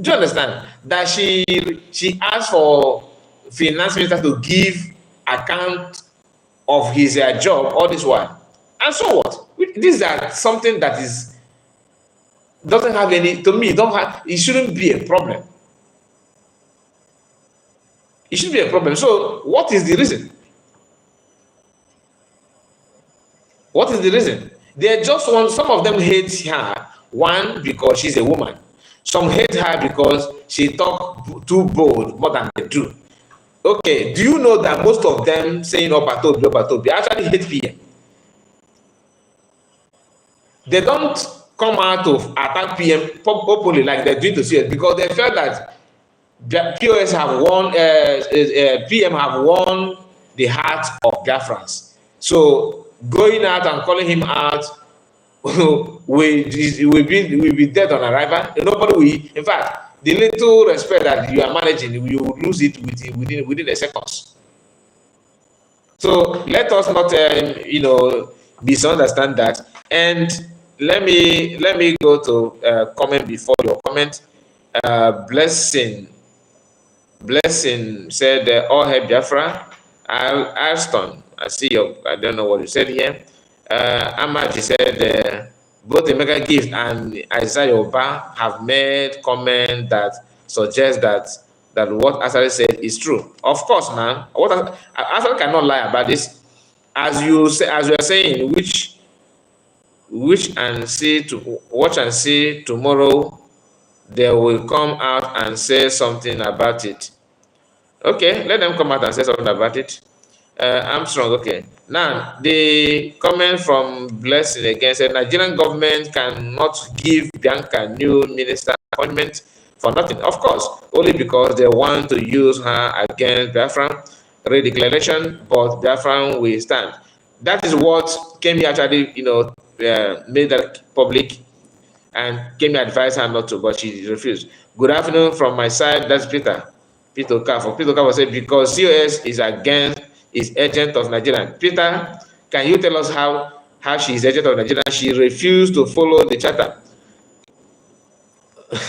Do you understand? That she asked for finance minister to give account of his job all this while. And so what? These are something that doesn't have any, to me, it shouldn't be a problem. It shouldn't be a problem. So what is the reason? What is the reason? They just want, some of them hate her, one, because she's a woman. Some hate her because she talk too bold, more than they do. Okay, do you know that most of them saying Obatobi actually hate PM? They don't come out to attack PM openly like they're doing to CS, because they felt that POS have won, PM have won the heart of Biafrans. So going out and calling him out will be dead on arrival. Nobody will. In fact, the little respect that you are managing, you will lose it within a seconds. So let us not, misunderstand that. And let me go to comment before your comment. Blessing said, "All hail Biafra." Alston, I see you. I don't know what you said here. Amaji said, both the Mega Gift and Isaiah Oba have made comment that suggests that what Asari said is true. Of course, man. What Asari cannot lie about this. As you are saying, watch and see tomorrow, they will come out and say something about it. Okay, let them come out and say something about it. Armstrong, okay. Now, the comment from Blessing again said, Nigerian government cannot give Bianca new minister appointment for nothing. Of course, only because they want to use her against Biafra redeclaration, but Biafra will stand. That is what Kemi actually, made that public, and Kemi advised her not to, but she refused. Good afternoon from my side, that's Peter. Peter Okafor said, because COS is agent of Nigeria. Peter, can you tell us how she is agent of Nigeria? She refused to follow the charter.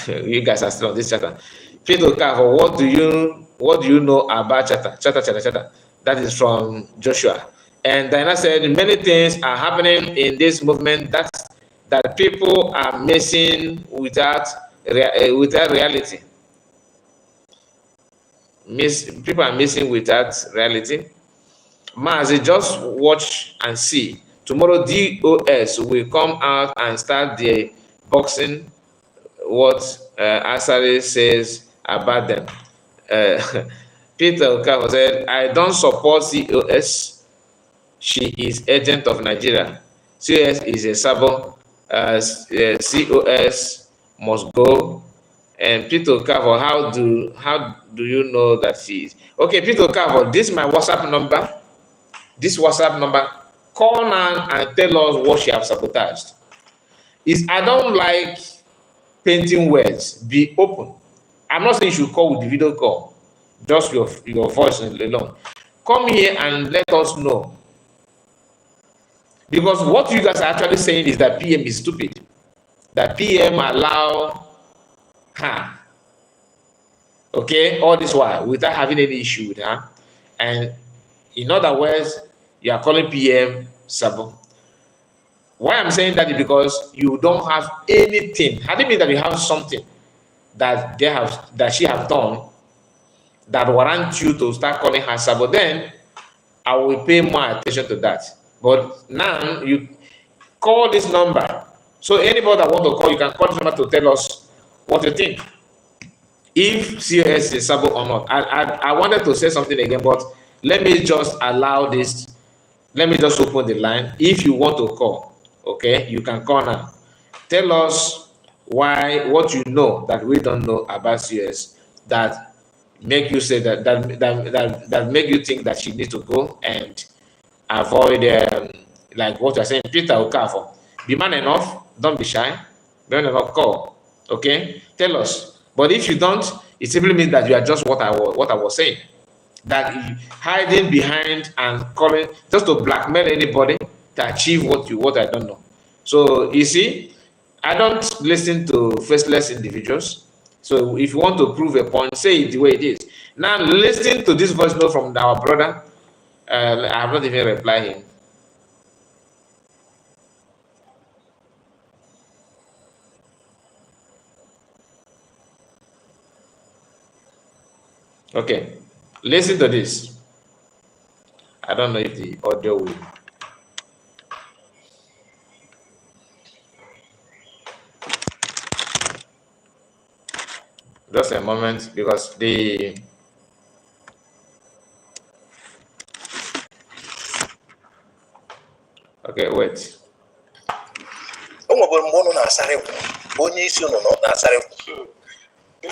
You guys are still on this charter. Peter Okafor, what do you know about charter? Charter. That is from Joshua. And Diana said, many things are happening in this movement that people are missing without reality. People are missing without reality. Mazi, just watch and see. Tomorrow, DOS will come out and start the boxing what Asari says about them. Peter Okafor said, I don't support COS. She is agent of Nigeria. COS is a sabo. COS must go. And Peter Okafor, how do you know that she is? Okay, Peter Okafor, this is my WhatsApp number. This WhatsApp number. Call now and tell us what she has sabotaged. I don't like painting words. Be open. I'm not saying you should call with the video call, just your voice alone. Come here and let us know. Because what you guys are actually saying is that PM is stupid. That PM allow her, okay, all this while without having any issue with her. And in other words, you are calling PM Sabo. Why I'm saying that is because you don't have anything. Had it been that you have something that she have done that warrant you to start calling her Sabo, then I will pay more attention to that. But now you call this number. So anybody that want to call, you can call this number to tell us what you think. If COS is Sabo or not. I wanted to say something again, but let me just allow this. Let me just open the line. If you want to call, okay, you can call now. Tell us what you know that we don't know about COS that make you say that make you think that she needs to go and avoid like what you're saying. Peter Okafor, be man enough, don't be shy, be man enough, call, okay, tell us. But if you don't, it simply means that you are just what I was saying, that hiding behind and calling just to blackmail anybody to achieve what I don't know. So you see, I don't listen to faceless individuals. So if you want to prove a point, say it the way it is. Now listen to this voice note from our brother. I have not even replied him. Okay, listen to this. I don't know if the audio will. Just a moment, because the okay, wait. Onye isi unu nọ na-asarịkwu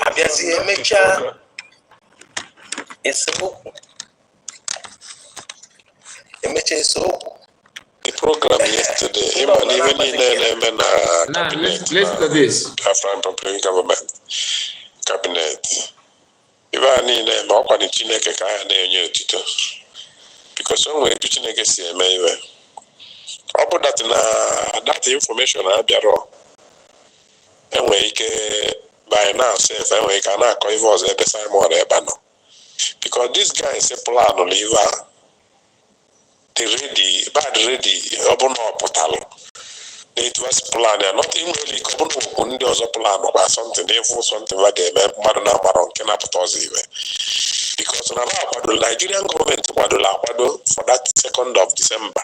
abịazie emechaa esemokwu the program yesterday, even now listen to this. Biafra Republic government cabinet. Even in the Chineke ka ya na-enye otito, because onwe etu Chineke si eme iwe. Ọ bụ that information abịara enwe ike by now safe enwe ike na-akọ ife ọzọ ebe Simon ebe nọ, because this guy is a plan liver ready ọ bụ na ọpụtalụ it was plan ya not in really ọ bụ na okwu ndị ọzọ plan kwa something efu something va ga-eme mmadụ na-agbara nke na-apụta ọzọ iwe, because na akwado Nigerian government akwado for that 2nd of December.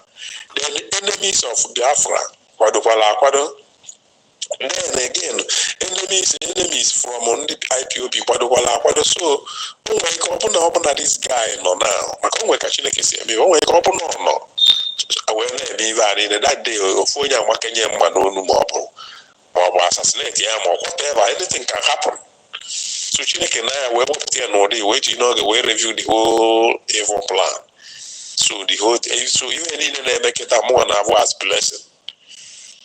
Then the enemies of Biafra akwado. Then again, enemies from the IPOB akwado. So when this guy no now, when Chineke si eme, when no. That day, assassinate him or whatever, anything can happen. So Chineke na wait, you know, the way review the whole evil plan. So even in make it a more than was blessing.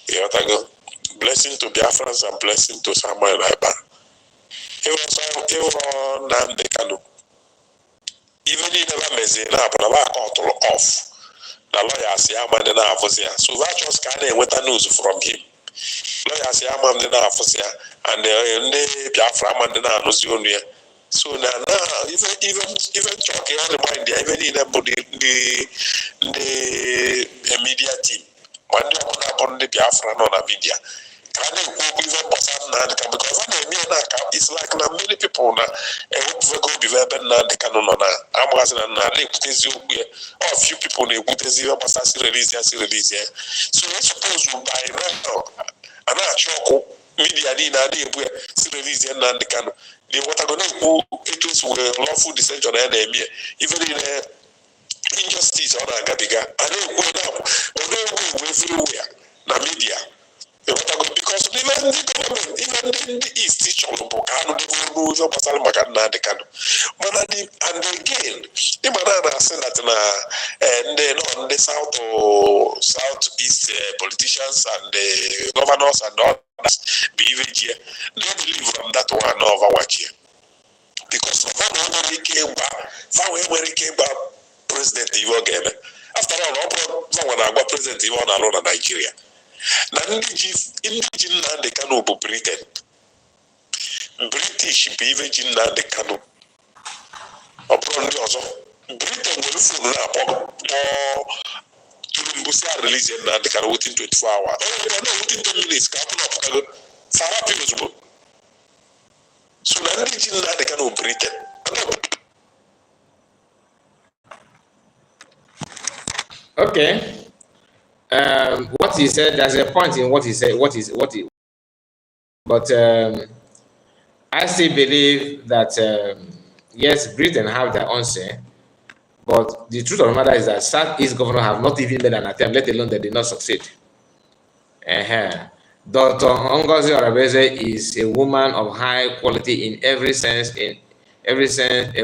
You know, go blessing to Biafrans and blessing to Samuel Ekpa. Even Namde Kanu, even in never messing up, but about control off. The lawyers say, I'm an officer. So that just kind of with the news from him. Lawyers say, I'm an officer, and the Biafra man the knows you. So now, even talking on the mind, even in the media team, when they on the Biafra on the media. Can they go even because it's like now many people now go be very bad the canon on I'm asking a few people they would release. So I suppose you buy now and I shock media release and the canon. They what are going to go it was lawful dissension and even in injustice on a gabiga and they go now go everywhere na media. Because even the government, even the East teach on the book, I don't even know if I'm and again, the banana said that and then on the southeast politicians and the governors and others behave here, they believe from that one over what here. Because when he came back, President Ivo Game. After all, someone I got President Ivo alone in Nigeria. Na ndị Nnamdi Kanu bụ Britain. British bụ ibe ji Nnamdi Kanu. Ọ bụrụ ndị ọzọ. Britain nwere fonu na-akpọ tụrụ mbụ si a release Nnamdi Kanu within 24 hours. Within 10 minutes ka apụ na ọpụtago. Farapi ozugbo. So na ndị ji Nnamdi Kanu bụ Britain. Okay. What he said, there's a point in what he said, but I still believe that yes, Britain have their own say, but the truth of the matter is that Southeast governors have not even made an attempt, let alone they did not succeed. Dr. Ngozi Arabeze is a woman of high quality in every sense, a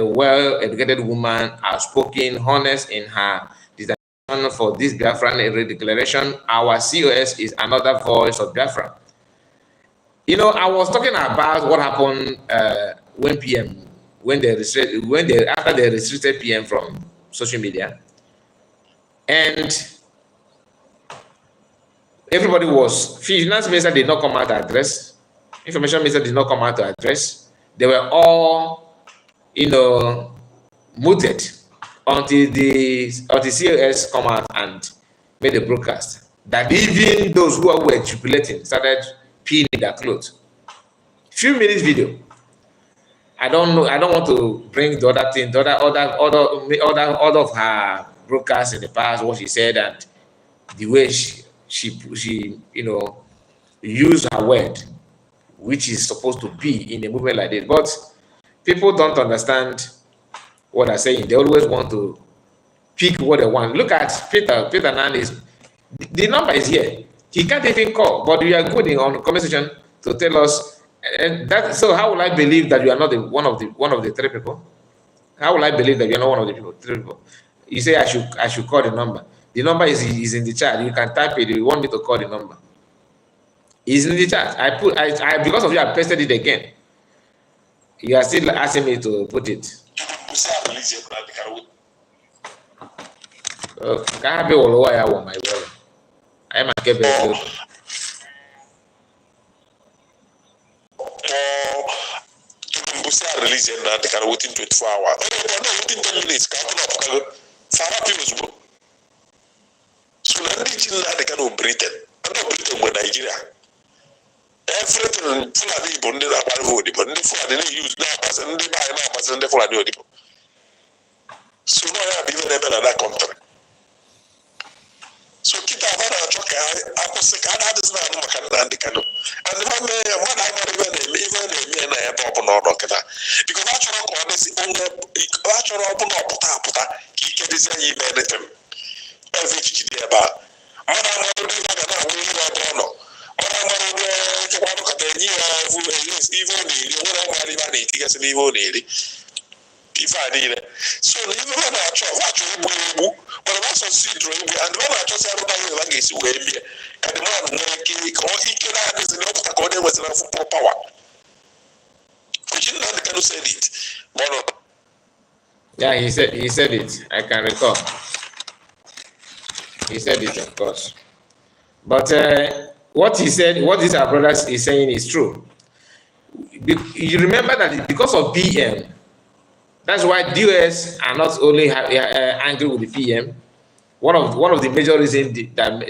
well-educated woman, outspoken, honest in her for this Biafran declaration. Our COS is another voice of Biafra. You know, I was talking about what happened after they restricted PM from social media, and everybody was. Finance minister did not come out to address. Information minister did not come out to address. They were all, muted. Until the COS come out and made a broadcast that even those who were jubilating started peeing in their clothes. Few minutes video. I don't know. I don't want to bring the other thing, the other of her broadcasts in the past, what she said and the way she used her word, which is supposed to be in a movement like this. But people don't understand what I'm saying. They always want to pick what they want. Look at Peter Nandes. The number is here. He can't even call, but we are good on the comment section to tell us that. So how will I believe that you are not one of the three people? How will I believe that you are not one of the three people? You say I should call the number. The number is in the chat. You can type it if you want me to call the number. It's in the chat. I because of you, I pasted it again. You are still asking me to put it. Can't be all I want my way. I am a keep it. Release within 24 hours. Within 10 minutes, so they can Britain. Britain with Nigeria. Everything Fulani Bunde but they use now and they buy now and they Fulani. So now I have even another country. So kita vana choka akosekana this na no makana ndikano and when I even na ebe no no kita because actually ko this actually open up puta ki ke this yi me netem every chidi eba mana mo do na we no mana mo do ko ko ka ni even ni wona mari ba ni tiga se ni wona so even when I try but I also see drawing and when I just say everybody is way me and the man like he can is not according with full power which is not can say it Yeah, he said it. I can recall. He said it, of course. But what he said, what this our brother is saying is true. You remember that because of PM, that's why DOS are not only angry with the PM. One of the major reasons that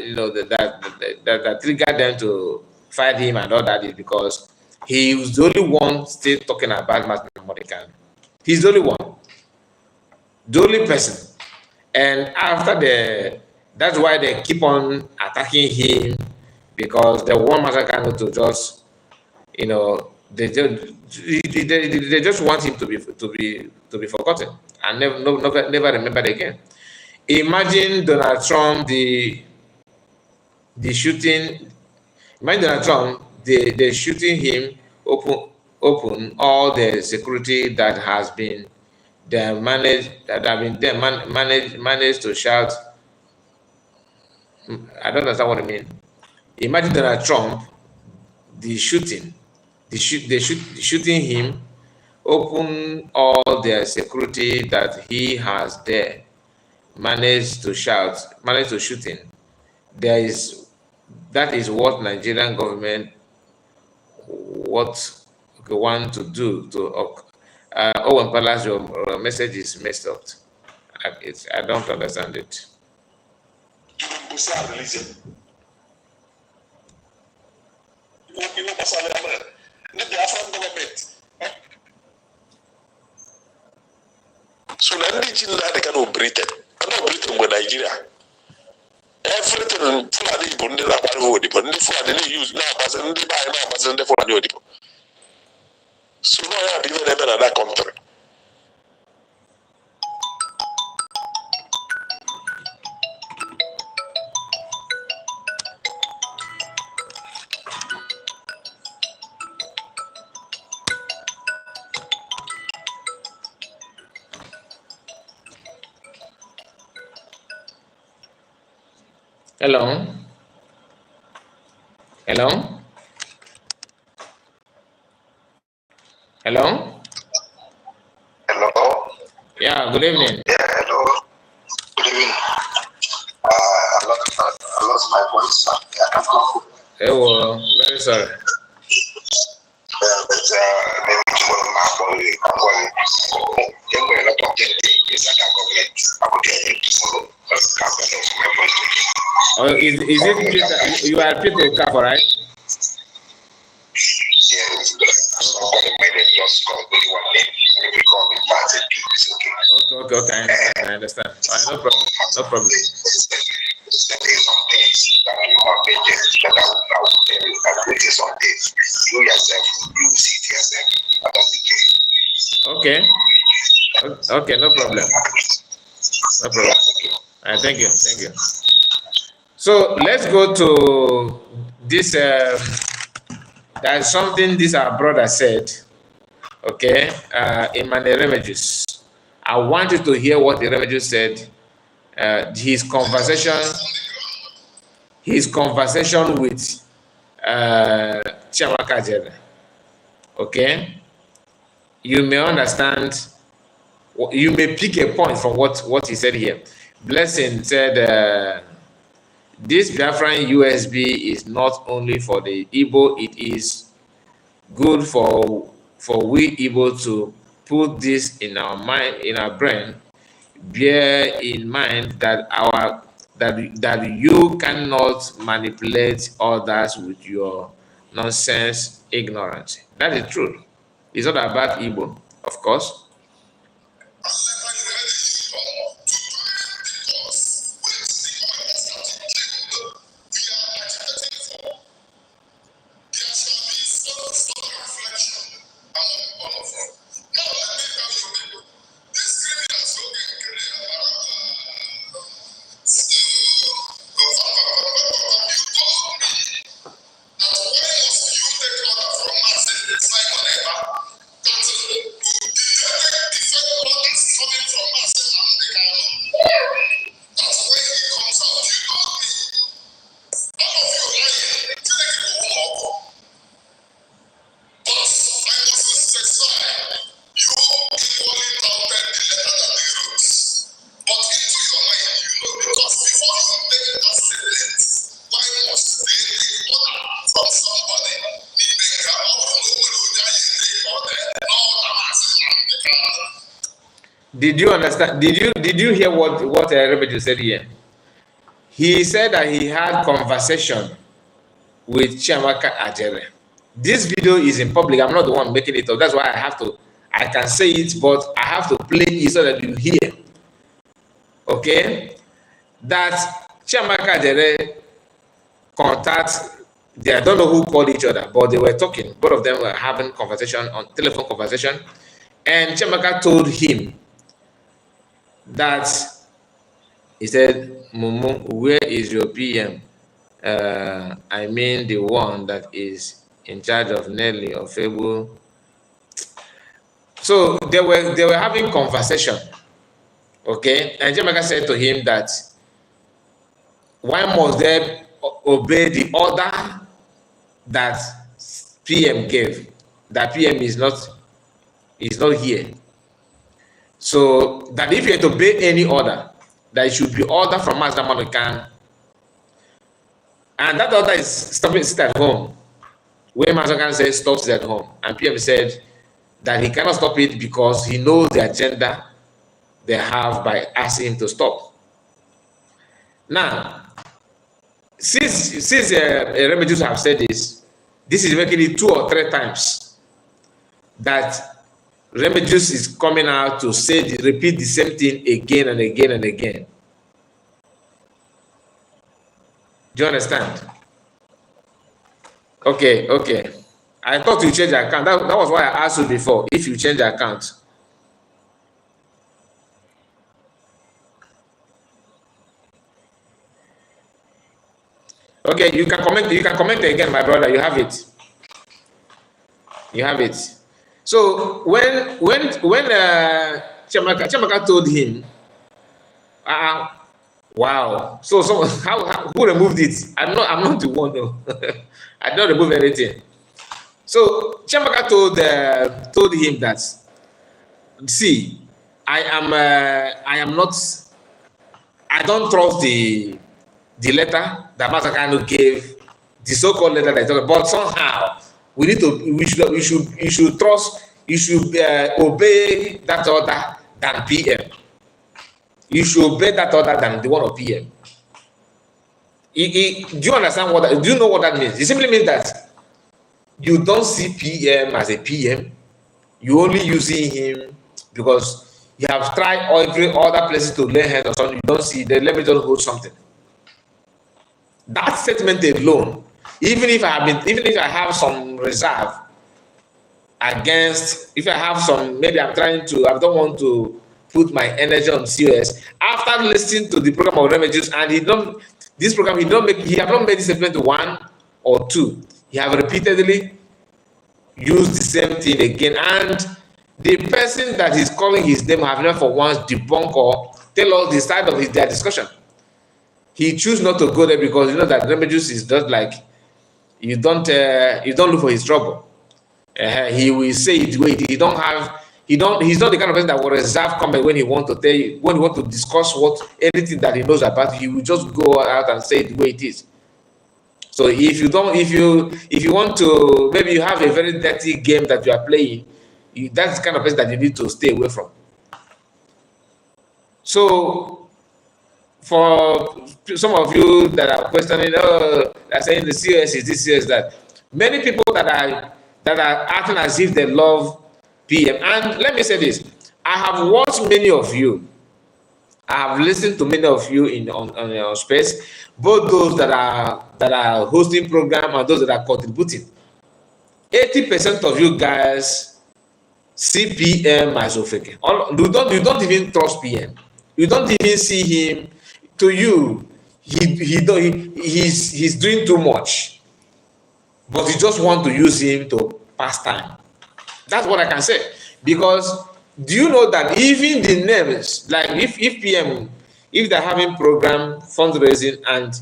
that triggered them to fight him and all that is because he was the only one still talking about mass memory. He's the only one, the only person. And that's why they keep on attacking him, because they want Masakano to just, they just want him to be forgotten and never remembered again. Imagine Donald Trump, the shooting. Imagine Donald Trump, they shooting him open all the security that has been managed to shout. I don't understand what I mean. Imagine Donald Trump, the shooting, shooting him, open all the security that he has there, managed to shoot him. That is what Nigerian government want to do to Owen Palace. Your message is messed up. I don't understand it. So they can operate with Nigeria. Everything Fulani people need a vote, but Fulani use now, but they buy now, but they Fulani people. So now I have even another country. Hello. Hello. Hello. Hello. Yeah. Good evening. Yeah. Hello. Good evening. I lost my voice. Oh, very sorry. But maybe tomorrow I'm going. Oh, is it you are Peter Okafor, right? Okay. I understand. No problem. No problem. Okay. Okay, no problem. No problem. Thank you. So let's go to this. There's something this our brother said. Okay, in my Remages. I want you to hear what the Remages said. His conversation with Chiamaka Jere. Okay, you may understand. You may pick a point from what he said here. Blessing said, this Biafran USB is not only for the Igbo, it is good for we Igbo to put this in our mind, in our brain. Bear in mind that that you cannot manipulate others with your nonsense ignorance. That is true. It's not about Igbo, of course. Did you understand? Did you hear what Rebecca said here? He said that he had conversation with Chiamaka Ajere. This video is in public. I'm not the one making it up. That's why I can say it, but I have to play it so that you hear. Okay? That Chiamaka Ajere I don't know who called each other, but they were talking. Both of them were having conversation on telephone conversation. And Chiamaka told him that he said, Mumu, where is your PM? I mean the one that is in charge of Nelly or Febu. So they were having conversation. Okay, and Chiamaka said to him that why must they obey the order that PM gave? That PM is not here. So that if you have to obey any order, that it should be order from Master Manokan. And that order is sit at home. When Master Khan says stop, sit at home. And PM said that he cannot stop it because he knows the agenda they have by asking him to stop. Now, since Remedios have said this is making it 2 or 3 times that Remedios is coming out to repeat the same thing again and again and again. Do you understand? Okay. I thought you changed the account. That was why I asked you before if you change the account. Okay, you can comment. You can comment again, my brother. You have it. You have it. So when Chiamaka told him, wow. So who removed it? I'm not the one though. I don't remove anything. So Chiamaka told him that, see, I don't trust the letter that Masakano gave, the so-called letter that I talked about, but somehow we should trust, you should obey that order than PM. You should obey that order than the one of PM. Do you understand what that, do you know what that means? It simply means that you don't see PM as a PM. You only using him because you have tried every other places to lay hands or something. You don't see, then let me just hold something. That statement alone, even if I have some reserve against, if I have some, maybe I don't want to put my energy on COS. After listening to the program of Remedios, and he have not made this statement 1 or 2. He have repeatedly used the same thing again, and the person that is calling his name have never for once debunk or tell us the side of their discussion. He choose not to go there because you know that Remedios is just like you don't look for his trouble. He will say it the way he's not the kind of person that will reserve comment when he want to tell you, when he want to discuss anything that he knows about. He will just go out and say it the way it is. So if you want to, maybe you have a very dirty game that you are playing, that's the kind of person that you need to stay away from. So for some of you that are questioning, they're saying the CS is this, CS that, many people that are acting as if they love PM. And let me say this, I have watched many of you, I have listened to many of you on your space, both those that are hosting program and those that are contributing. 80% of you guys see PM as Ofeke. You don't even trust PM. You don't even see him. To you, he's doing too much, but you just want to use him to pass time. That's what I can say. Because do you know that even the names, like if PM, if they're having program fundraising and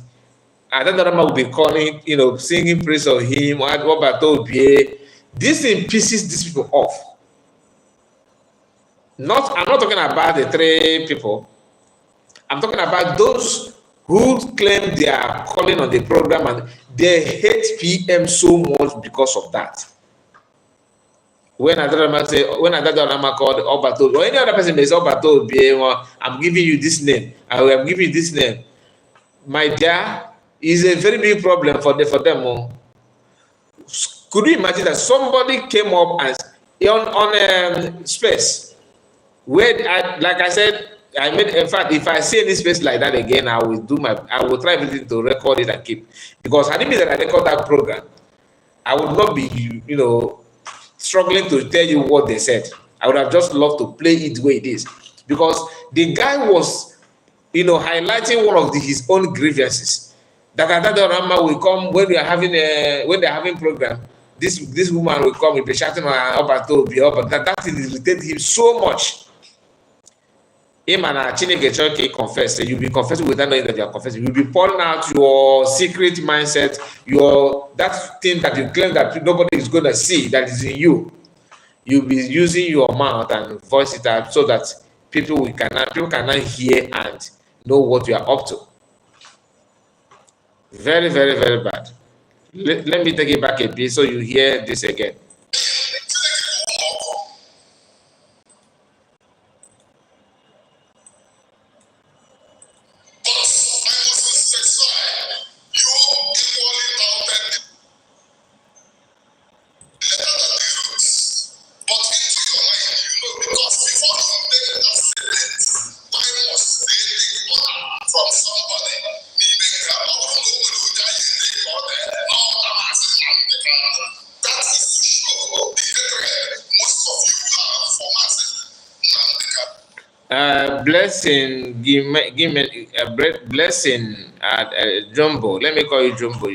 Adadama will be calling, singing praise of him, this thing pisses these people off. I'm not talking about the 3 people. I'm talking about those who claim they are calling on the program and they hate PM so much because of that. When Adorama say, when Adorama called Obato, or any other person may say Obato, I'm giving you this name, I will give you this name. My dear, is a very big problem for them. Could you imagine that somebody came up and on space where, like I said, I made, in fact, if I see any space like that again, I will try everything to record it and keep, because had it been that I record that program, I would not be, struggling to tell you what they said. I would have just loved to play it the way it is, because the guy was, highlighting one of his own grievances. That Rama will come when we are having when they are having program. This woman will come, will be shouting up at that thing irritated him so much. Him and Chineke confess. You'll be confessing without knowing that you are confessing. You'll be pouring out your secret mindset, that thing that you claim that nobody is going to see that is in you. You'll be using your mouth and voice it out so that people cannot hear and know what you are up to. Very, very, very bad. Let me take it back a bit so you hear this again. Blessing, give me a blessing at Jumbo. Let me call you Jumbo.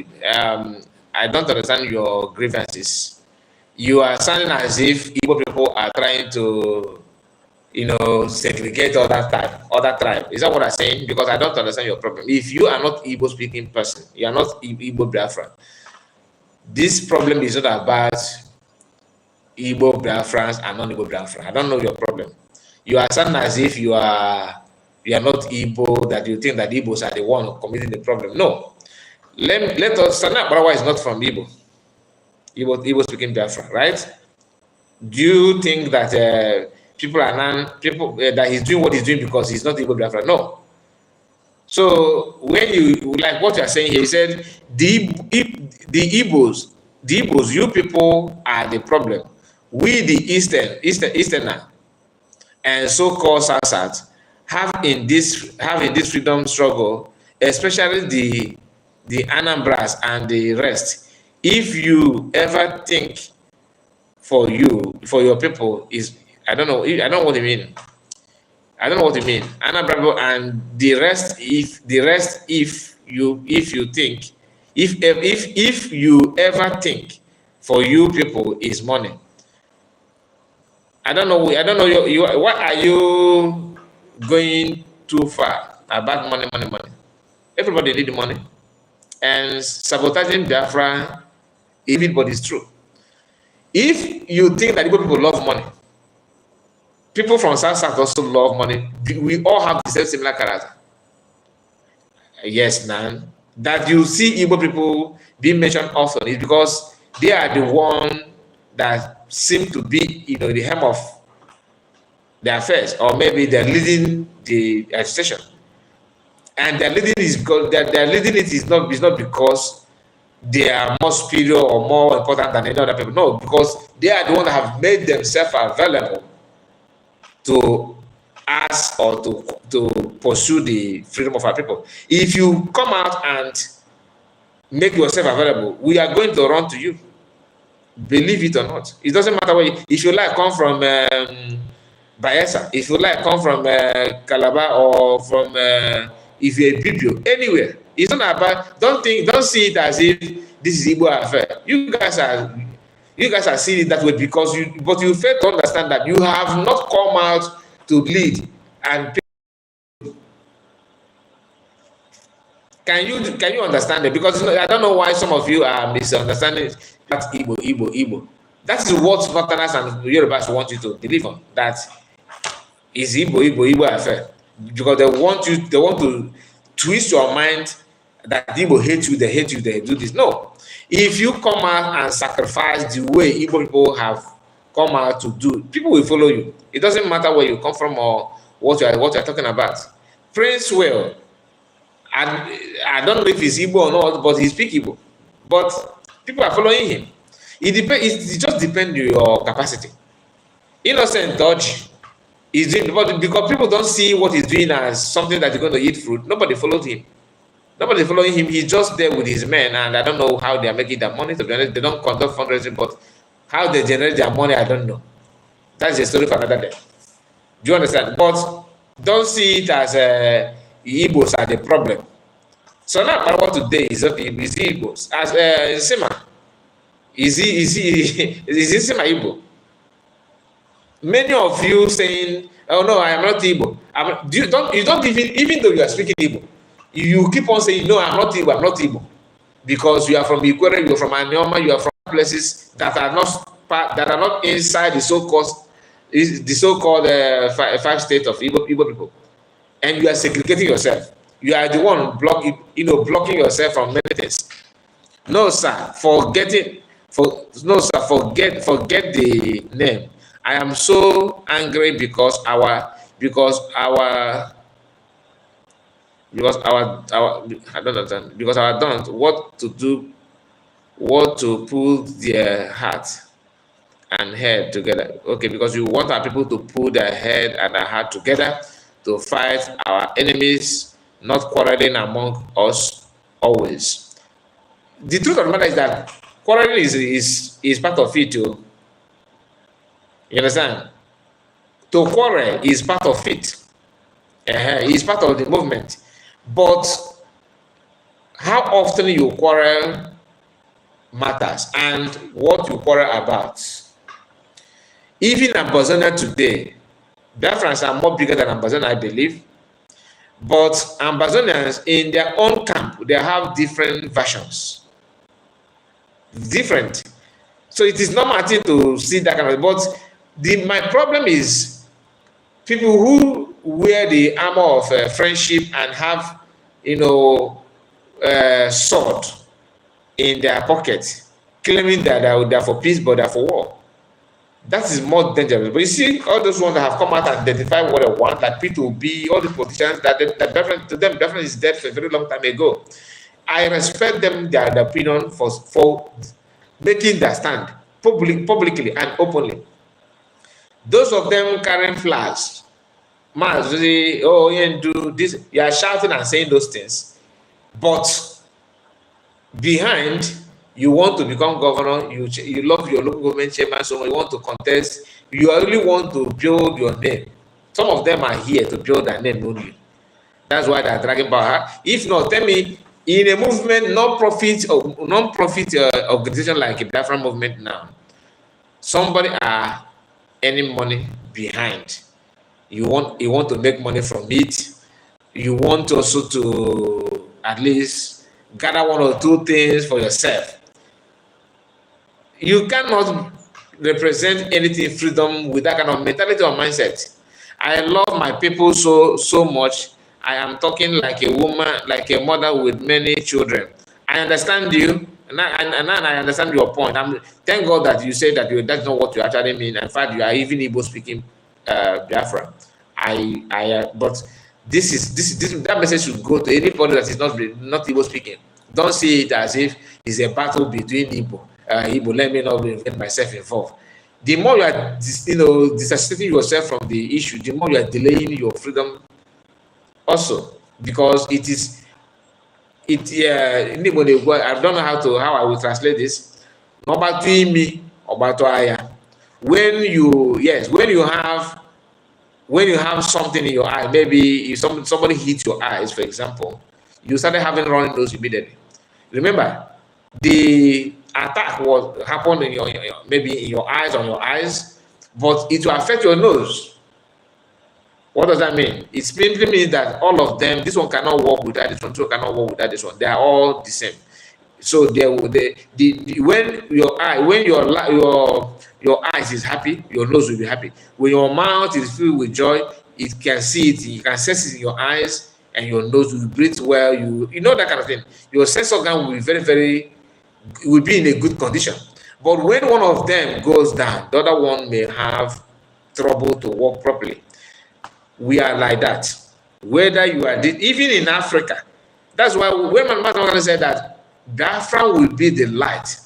I don't understand your grievances. You are sounding as if Igbo people are trying to, segregate other tribe. Is that what I'm saying? Because I don't understand your problem. If you are not Igbo speaking person, you are not Igbo Biafra. This problem is not about Igbo Biafrans and non-Igbo Biafra. I don't know your problem. You are sounding as if you are not Igbo, that you think that Igbos are the one committing the problem. No. Let us stand up. Otherwise, not from Igbo. Igbo speaking Biafra, right? Do you think that that he's doing what he's doing because he's not Igbo Biafra? No. So when you, like what you are saying here, he said the Igbos, you people are the problem. We the Easterner and so-called South have in this freedom struggle, especially the Anambras and the rest. If you ever think for your people is, I don't know what you mean. I don't know what you mean. Anambra and the rest. If you ever think for you people is money. I don't know. What are you going too far about money? Everybody need money, and sabotaging Biafra, everybody is true. If you think that people love money, people from South also love money. We all have the same similar character. Yes, man. That you see Igbo people being mentioned often is because they are the one that seem to be, the helm of the affairs, or maybe they're leading the agitation. And they're leading it is not because they are more superior or more important than any other people. No, because they are the ones that have made themselves available to us or to pursue the freedom of our people. If you come out and make yourself available, we are going to run to you. Believe it or not. It doesn't matter where if you like come from Bayelsa, if you like come from Calabar or from if you're a Bibio, anywhere. It's not about, don't see it as if this is Igbo affair. You guys are seeing it that way because you fail to understand that you have not come out to lead. And can you understand it? Because I don't know why some of you are misunderstanding that Igbo. That is what Northerners and Yorubas want you to believe on. That is Igbo affair. Because they want to twist your mind that Igbo hate you, they do this. No. If you come out and sacrifice the way Igbo people have come out to do, people will follow you. It doesn't matter where you come from or what you're talking about. Prince Well, I don't know if he's Igbo or not, but he speaks Igbo. But people are following him. It just depends on your capacity. Innocent Dodge is doing, but because people don't see what he's doing as something that you're going to eat fruit, nobody followed him. Nobody following him. He's just there with his men, and I don't know how they are making their money. To be honest, they don't conduct fundraising, but how they generate their money, I don't know. That's a story for another day. Do you understand? But don't see it as Igbos are the problem. So now, what today is Igbos as Sima. Is he Sima Igbo? Many of you saying, "Oh no, I am not Igbo." You don't even though you are speaking Igbo, you keep on saying, "No, I'm not Igbo. I'm not Igbo," because you are from Ikwere, you are from Anioma, you are from places that are not inside the so-called five states of Igbo people, and you are segregating yourself. You are the one blocking yourself from many things. No, sir, forget the name. I am so angry because our I don't understand, because our don't what to pull their heart and head together. Okay, because we want our people to pull their head and their heart together to fight our enemies, not quarreling among us always. The truth of the matter is that quarreling is part of it too. You understand? To quarrel is part of it. It's part of the movement. But how often you quarrel matters, and what you quarrel about. Even Ambazonia today, Biafrans are more bigger than Ambazonia, I believe. But Ambazonians in their own camp, they have different versions. Different. So it is not matter to see that kind of, but my problem is people who wear the armor of friendship and have, sword in their pocket, claiming that they're for peace, but they're for war. That is more dangerous. But you see, all those ones that have come out and identify what they want, like P2B, all the politicians, that to them, definitely is dead for a very long time ago. I respect them, their opinion for making their stand publicly and openly. Those of them carrying flags, do this, you are shouting and saying those things, but behind, you want to become governor, you love your local government chairman, so you want to contest, you only want to build your name. Some of them are here to build their name only. That's why they're dragging power. If not, tell me, in a movement, non-profit organization like a Biafra movement now, somebody are earning money behind. You want to make money from it. You want also to at least gather one or two things for yourself. You cannot represent anything freedom with that kind of mentality or mindset. I love my people so much. I am talking like a woman, like a mother with many children. I understand you, and I understand your point. Thank God that you say that that's not what you actually mean. In fact, you are even Igbo speaking Biafra. But that message should go to anybody that is not Igbo speaking. Don't see it as if it's a battle between Igbo. Let me not get myself involved. The more you are, disassociating yourself from the issue, the more you are delaying your freedom. Also, because I don't know how I will translate this. When you have something in your eye, maybe if somebody hits your eyes, for example, you started having running nose immediately. Remember, the attack happened in maybe in your eyes, on your eyes, but it will affect your nose. What does that mean? It simply means that all of them, this one cannot work without this one, this one cannot work without this one. They are all the same. So when your eyes is happy, your nose will be happy. When your mouth is filled with joy, it can see it, you can sense it in your eyes, and your nose will breathe well. You know that kind of thing. Your sense organ will be will be in a good condition. But when one of them goes down, the other one may have trouble to work properly. We are like that. Whether you are, even in Africa, that's why when my said that Biafra will be the light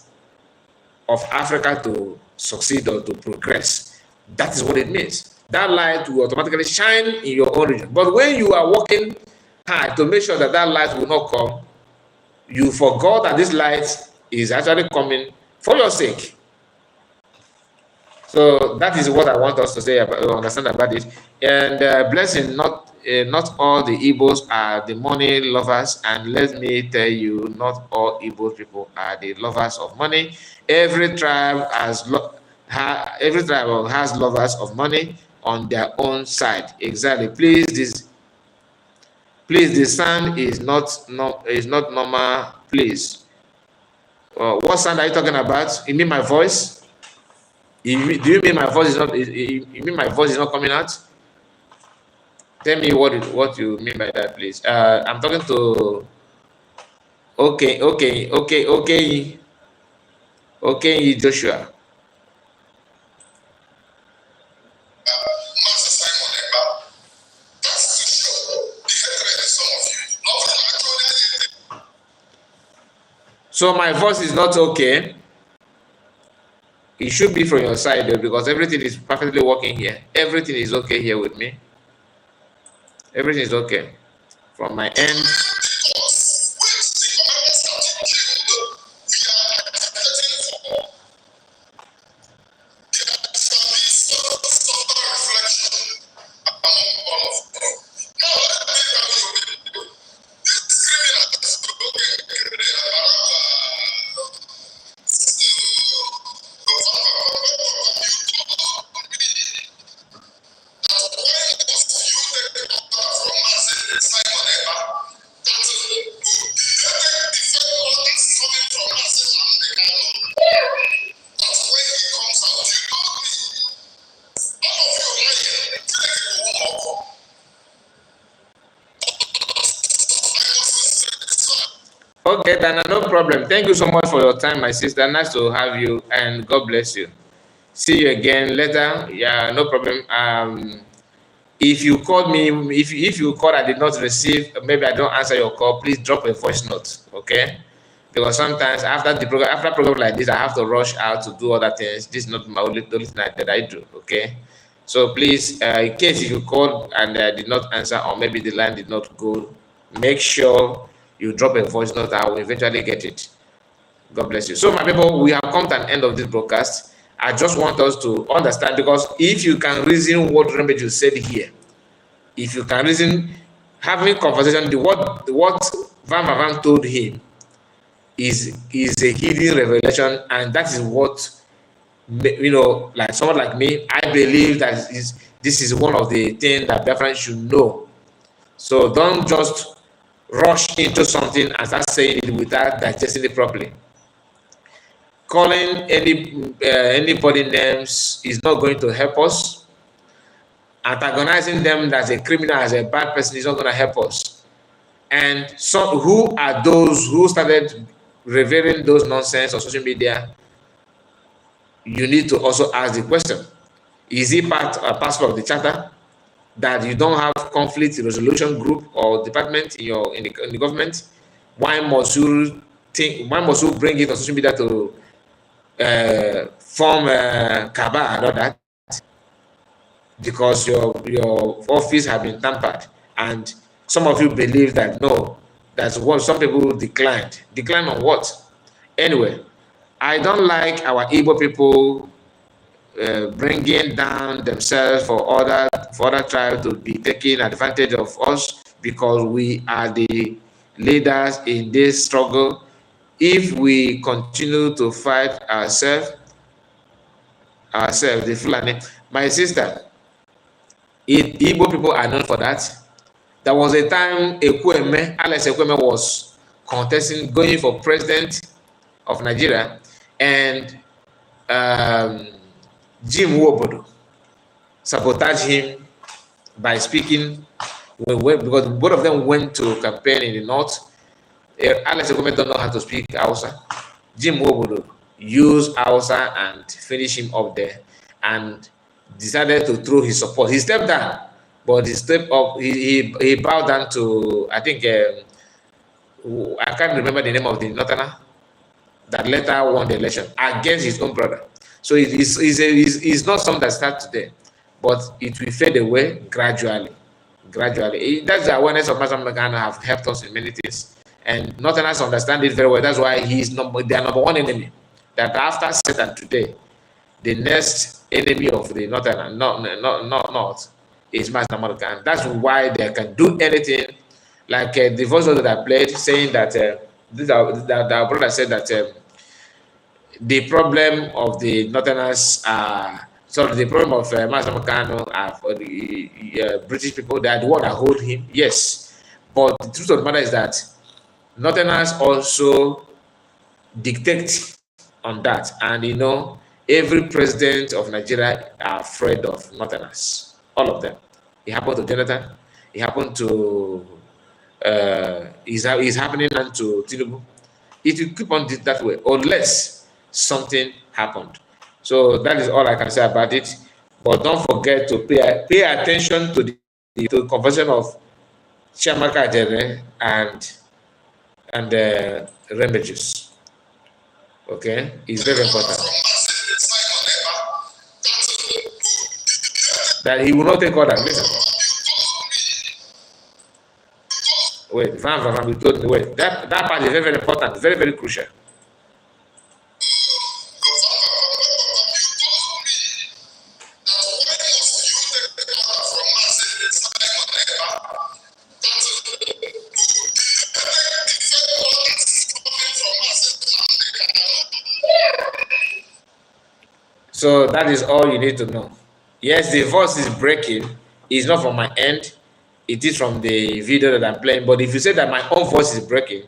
of Africa to succeed or to progress. That is what it means. That light will automatically shine in your own region. But when you are working hard to make sure that that light will not come, you forgot that this light is actually coming for your sake. So that is what I want us to say about, understand about it. And blessing, not all the Igbos are the money lovers. And let me tell you, not all Igbo people are the lovers of money. Every tribe has lovers of money on their own side. Exactly. Please, the sound is not normal. Please. What sound are you talking about? You mean my voice? Do you mean my voice is not? You mean my voice is not coming out? Tell me what you mean by that, please. I'm talking to. Okay, Joshua. So my voice is not okay. It should be from your side though, because everything is perfectly working here. Everything is okay here with me. Everything is okay from my end. Okay, Dana, no problem. Thank you so much for your time, my sister. Nice to have you, and God bless you. See you again later. Yeah, no problem. If you called me, if you called, I did not receive, maybe I don't answer your call, please drop a voice note, okay? Because sometimes after program like this, I have to rush out to do other things. This is not my only thing that I do, okay? So please, in case if you called and I did not answer, or maybe the line did not go, make sure you drop a voice note. I will eventually get it. God bless you. So my people, we have come to an end of this broadcast. I just want us to understand, because if you can reason what Remedy said here, if you can reason, having conversation, what Van told him is a hidden revelation, and that is what, you know, like someone like me, I believe that this is one of the things that Biafrans should know. So don't just rush into something and start saying it without digesting it properly. Calling anybody names is not going to help us. Antagonizing them as a criminal, as a bad person, is not going to help us. And so, who are those who started revering those nonsense on social media? You need to also ask the question: is it part or parcel of the charter that you don't have conflict resolution group or department in the government? Why must you bring it on social media to form cabal and all that? Because your office have been tampered, and some of you believe that no, that's what some people declined. Decline on what? Anyway, I don't like our Igbo people bringing down themselves for other tribes to be taking advantage of us, because we are the leaders in this struggle. If we continue to fight ourselves, the Fulani, my sister, Igbo people are known for that. There was a time Alex Ekweme was contesting, going for president of Nigeria, and Jim Wobodo sabotaged him by speaking, because both of them went to campaign in the north. Alex Ekweme don't know how to speak Hausa. Jim Wobodo use Hausa and finish him up there, and decided to throw his support. He stepped down, but he stepped up. He bowed down to, I think, I can't remember the name of the Northerner that later won the election against his own brother. So it's not something that starts today, but it will fade away gradually. That's the awareness of Master Magana have helped us in many things, and Northerners understand it very well. That's why he's their number one enemy. That after Satan today, the next enemy of the Northerner, not is Master Magana. That's why they can do anything. Like the voice that I played, saying that our brother said that the problem of the Northerners are. So the problem of Master Makano for the British people, they are the one that hold him, yes. But the truth of the matter is that Northerners also dictate on that. And you know, every president of Nigeria are afraid of Northerners. All of them. It happened to Jonathan. It happened to is happening now to Tinubu. It will keep on that way unless something happened. So that is all I can say about it. But don't forget to pay attention to the conversion of Chiamaka Ajere and Remages. Okay, it's very important. That he will not take order. Listen. Wait, wait. That part is very, very important, very, very crucial. So that is all you need to know. Yes, the voice is breaking. It's not from my end. It is from the video that I'm playing. But if you say that my own voice is breaking,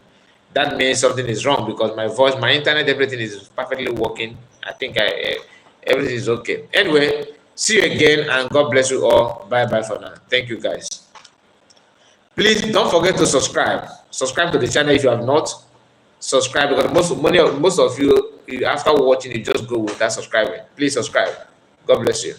that means something is wrong, because my voice, my internet, everything is perfectly working. I think everything is okay. Anyway, see you again, and God bless you all. Bye-bye for now. Thank you, guys. Please don't forget to subscribe. Subscribe to the channel if you have not. Subscribe, because most of you, after watching, you just go without subscribing. Please subscribe. God bless you.